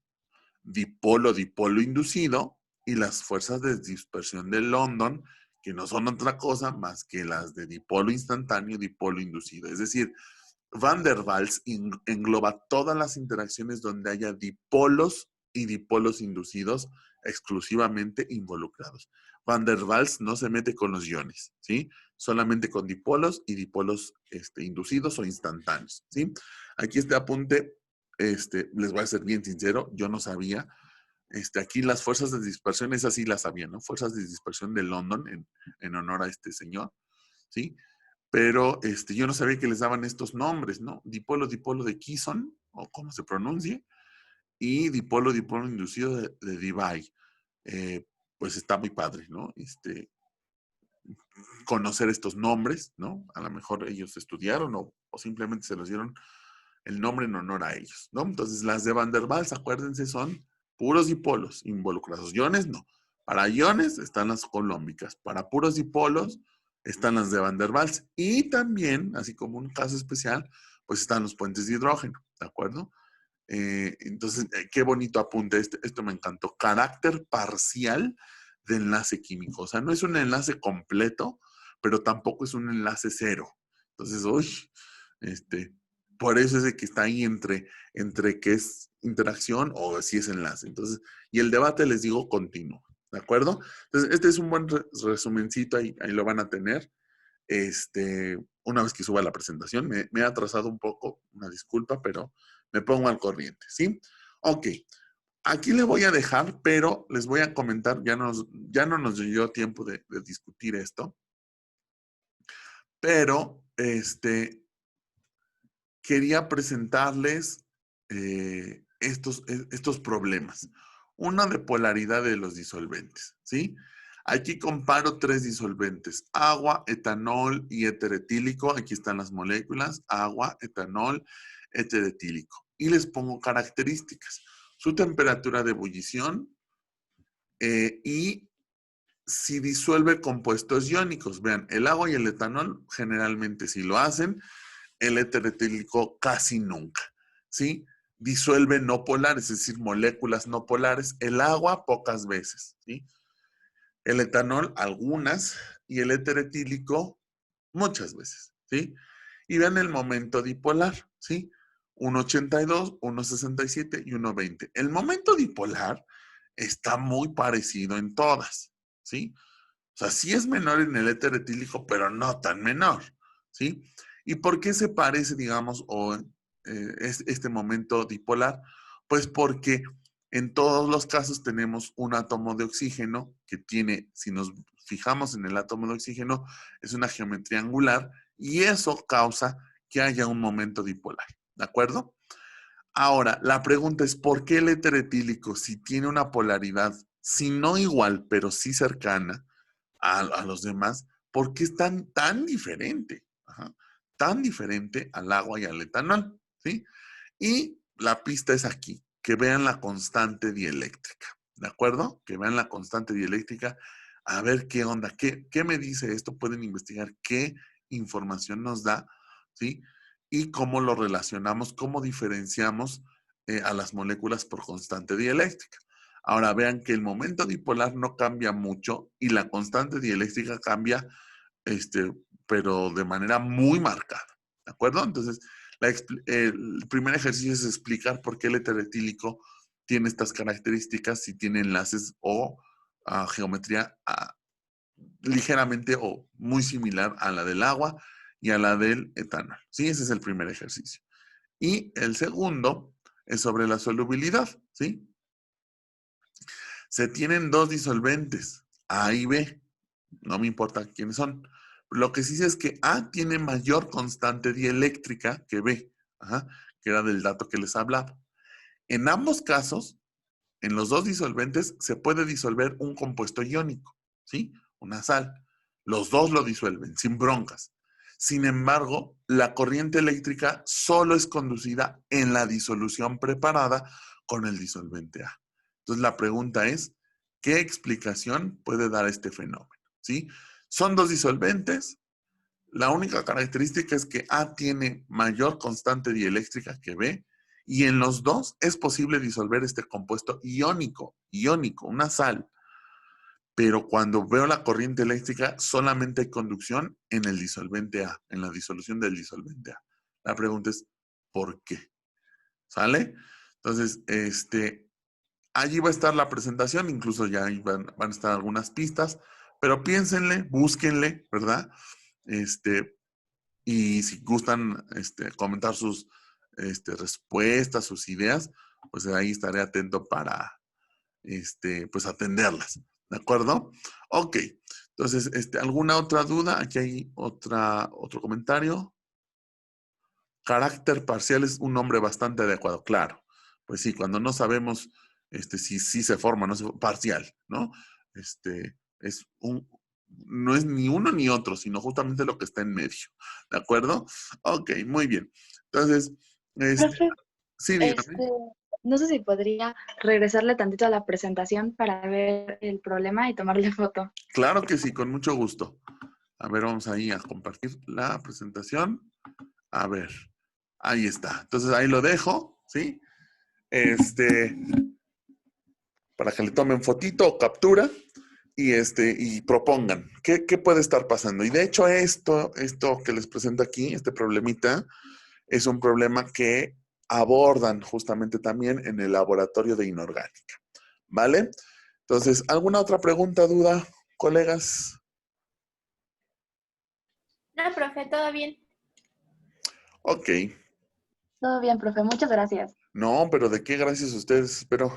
dipolo-dipolo inducido, y las fuerzas de dispersión de London, que no son otra cosa más que las de dipolo instantáneo, dipolo inducido. Es decir, Van der Waals engloba todas las interacciones donde haya dipolos y dipolos inducidos exclusivamente involucrados. Van der Waals no se mete con los iones, ¿sí? Solamente con dipolos y dipolos inducidos o instantáneos, ¿sí? Aquí este apunte, les voy a ser bien sincero, yo no sabía. Aquí las fuerzas de dispersión, esas sí las sabía, ¿no? Fuerzas de dispersión de London, en honor a este señor, ¿sí? Pero yo no sabía que les daban estos nombres, ¿no? Dipolo, dipolo de Kison, o como se pronuncie, y dipolo, dipolo inducido de Debye. Pues está muy padre, ¿no? Conocer estos nombres, ¿no? A lo mejor ellos estudiaron o simplemente se los dieron el nombre en honor a ellos, ¿no? Entonces, las de Van der Waals, acuérdense, son puros dipolos involucrados. Iones, no. Para iones están las colómbicas. Para puros dipolos están las de Van der Waals. Y también, así como un caso especial, pues están los puentes de hidrógeno, ¿de acuerdo? Entonces, qué bonito apunte. Esto me encantó. Carácter parcial de enlace químico. O sea, no es un enlace completo, pero tampoco es un enlace cero. Entonces, uy, por eso es de que está ahí entre qué es interacción o si es enlace. Entonces, y el debate, les digo, continuo. ¿De acuerdo? Entonces, este es un buen resumencito, ahí lo van a tener. Una vez que suba la presentación, me he atrasado un poco, una disculpa, pero me pongo al corriente, ¿sí? Ok, aquí le voy a dejar, pero les voy a comentar, ya no nos dio tiempo de discutir esto, pero quería presentarles estos problemas. Una de polaridad de los disolventes, ¿sí? Aquí comparo 3 disolventes, agua, etanol y éter etílico. Aquí están las moléculas, agua, etanol, éter etílico. Y les pongo características. Su temperatura de ebullición y si disuelve compuestos iónicos. Vean, el agua y el etanol generalmente sí lo hacen, el éter etílico casi nunca, ¿sí? Disuelve no polares, es decir, moléculas no polares. El agua pocas veces, ¿sí? El etanol algunas y el éter etílico muchas veces, ¿sí? Y vean el momento dipolar, ¿sí? 1,82, 1,67 y 1,20. El momento dipolar está muy parecido en todas, ¿sí? O sea, sí es menor en el éter etílico, pero no tan menor, ¿sí? ¿Y por qué se parece, digamos, este momento dipolar? Pues porque en todos los casos tenemos un átomo de oxígeno que tiene, si nos fijamos en el átomo de oxígeno, es una geometría angular y eso causa que haya un momento dipolar, ¿de acuerdo? Ahora, la pregunta es, ¿por qué el éter etílico, si tiene una polaridad, si no igual, pero sí cercana a los demás, por qué es tan diferente? Ajá, tan diferente al agua y al etanol, ¿sí? Y la pista es aquí, que vean la constante dieléctrica, ¿de acuerdo? Que vean la constante dieléctrica, a ver qué onda, qué me dice esto, pueden investigar qué información nos da, ¿sí? Y cómo lo relacionamos, cómo diferenciamos a las moléculas por constante dieléctrica. Ahora vean que el momento dipolar no cambia mucho y la constante dieléctrica cambia, pero de manera muy marcada, ¿de acuerdo? Entonces, el primer ejercicio es explicar por qué el éter etílico tiene estas características, si tiene enlaces o geometría ligeramente o muy similar a la del agua y a la del etanol. ¿Sí? Ese es el primer ejercicio. Y el segundo es sobre la solubilidad, ¿sí? Se tienen 2 disolventes, A y B. No me importa quiénes son. Lo que sí sé es que A tiene mayor constante dieléctrica que B, que era del dato que les hablaba. En ambos casos, en los 2 disolventes, se puede disolver un compuesto iónico, ¿sí? Una sal. Los 2 lo disuelven, sin broncas. Sin embargo, la corriente eléctrica solo es conducida en la disolución preparada con el disolvente A. Entonces la pregunta es, ¿qué explicación puede dar este fenómeno? ¿Sí? Son dos disolventes. La única característica es que A tiene mayor constante dieléctrica que B, y en los dos es posible disolver este compuesto iónico, una sal. Pero cuando veo la corriente eléctrica, solamente hay conducción en el disolvente A, en la disolución del disolvente A. La pregunta es, ¿por qué? ¿Sale? Entonces, allí va a estar la presentación, incluso ya ahí van a estar algunas pistas, pero piénsenle, búsquenle, ¿verdad? Y si gustan comentar sus respuestas, sus ideas, pues ahí estaré atento para pues atenderlas. ¿De acuerdo? Ok. Entonces, ¿alguna otra duda? Aquí hay otro comentario. Carácter parcial es un nombre bastante adecuado, claro. Pues sí, cuando no sabemos si se forma, no se forma, parcial, ¿no? No es ni uno ni otro, sino justamente lo que está en medio. ¿De acuerdo? Ok, muy bien. Entonces, Profe, sí, dígame. no sé si podría regresarle tantito a la presentación para ver el problema y tomarle foto. Claro que sí, con mucho gusto. A ver, vamos ahí a compartir la presentación. A ver, ahí está. Entonces ahí lo dejo, ¿sí? Para que le tomen fotito o captura y propongan qué puede estar pasando. Y de hecho esto que les presento aquí, este problemita, es un problema que abordan justamente también en el laboratorio de inorgánica, ¿vale? Entonces, ¿alguna otra pregunta, duda, colegas? No, profe, todo bien. Ok. Todo bien, profe, muchas gracias. No, pero ¿de qué? Gracias a ustedes. Espero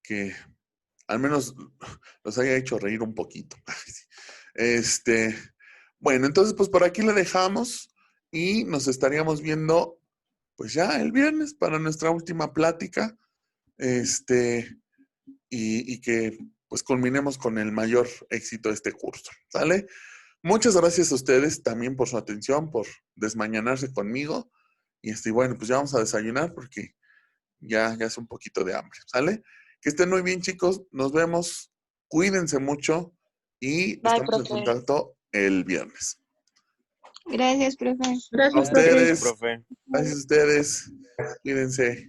que al menos los haya hecho reír un poquito. Bueno, entonces pues por aquí le dejamos y nos estaríamos viendo pues ya el viernes para nuestra última plática, y que pues culminemos con el mayor éxito de este curso, ¿sale? Muchas gracias a ustedes también por su atención, por desmañanarse conmigo, y bueno, pues ya vamos a desayunar porque ya es un poquito de hambre, ¿sale? Que estén muy bien, chicos, nos vemos, cuídense mucho y Bye, estamos en profe. contacto el viernes. Gracias, profe. A Gracias, profe. ustedes, gracias a ustedes, cuídense.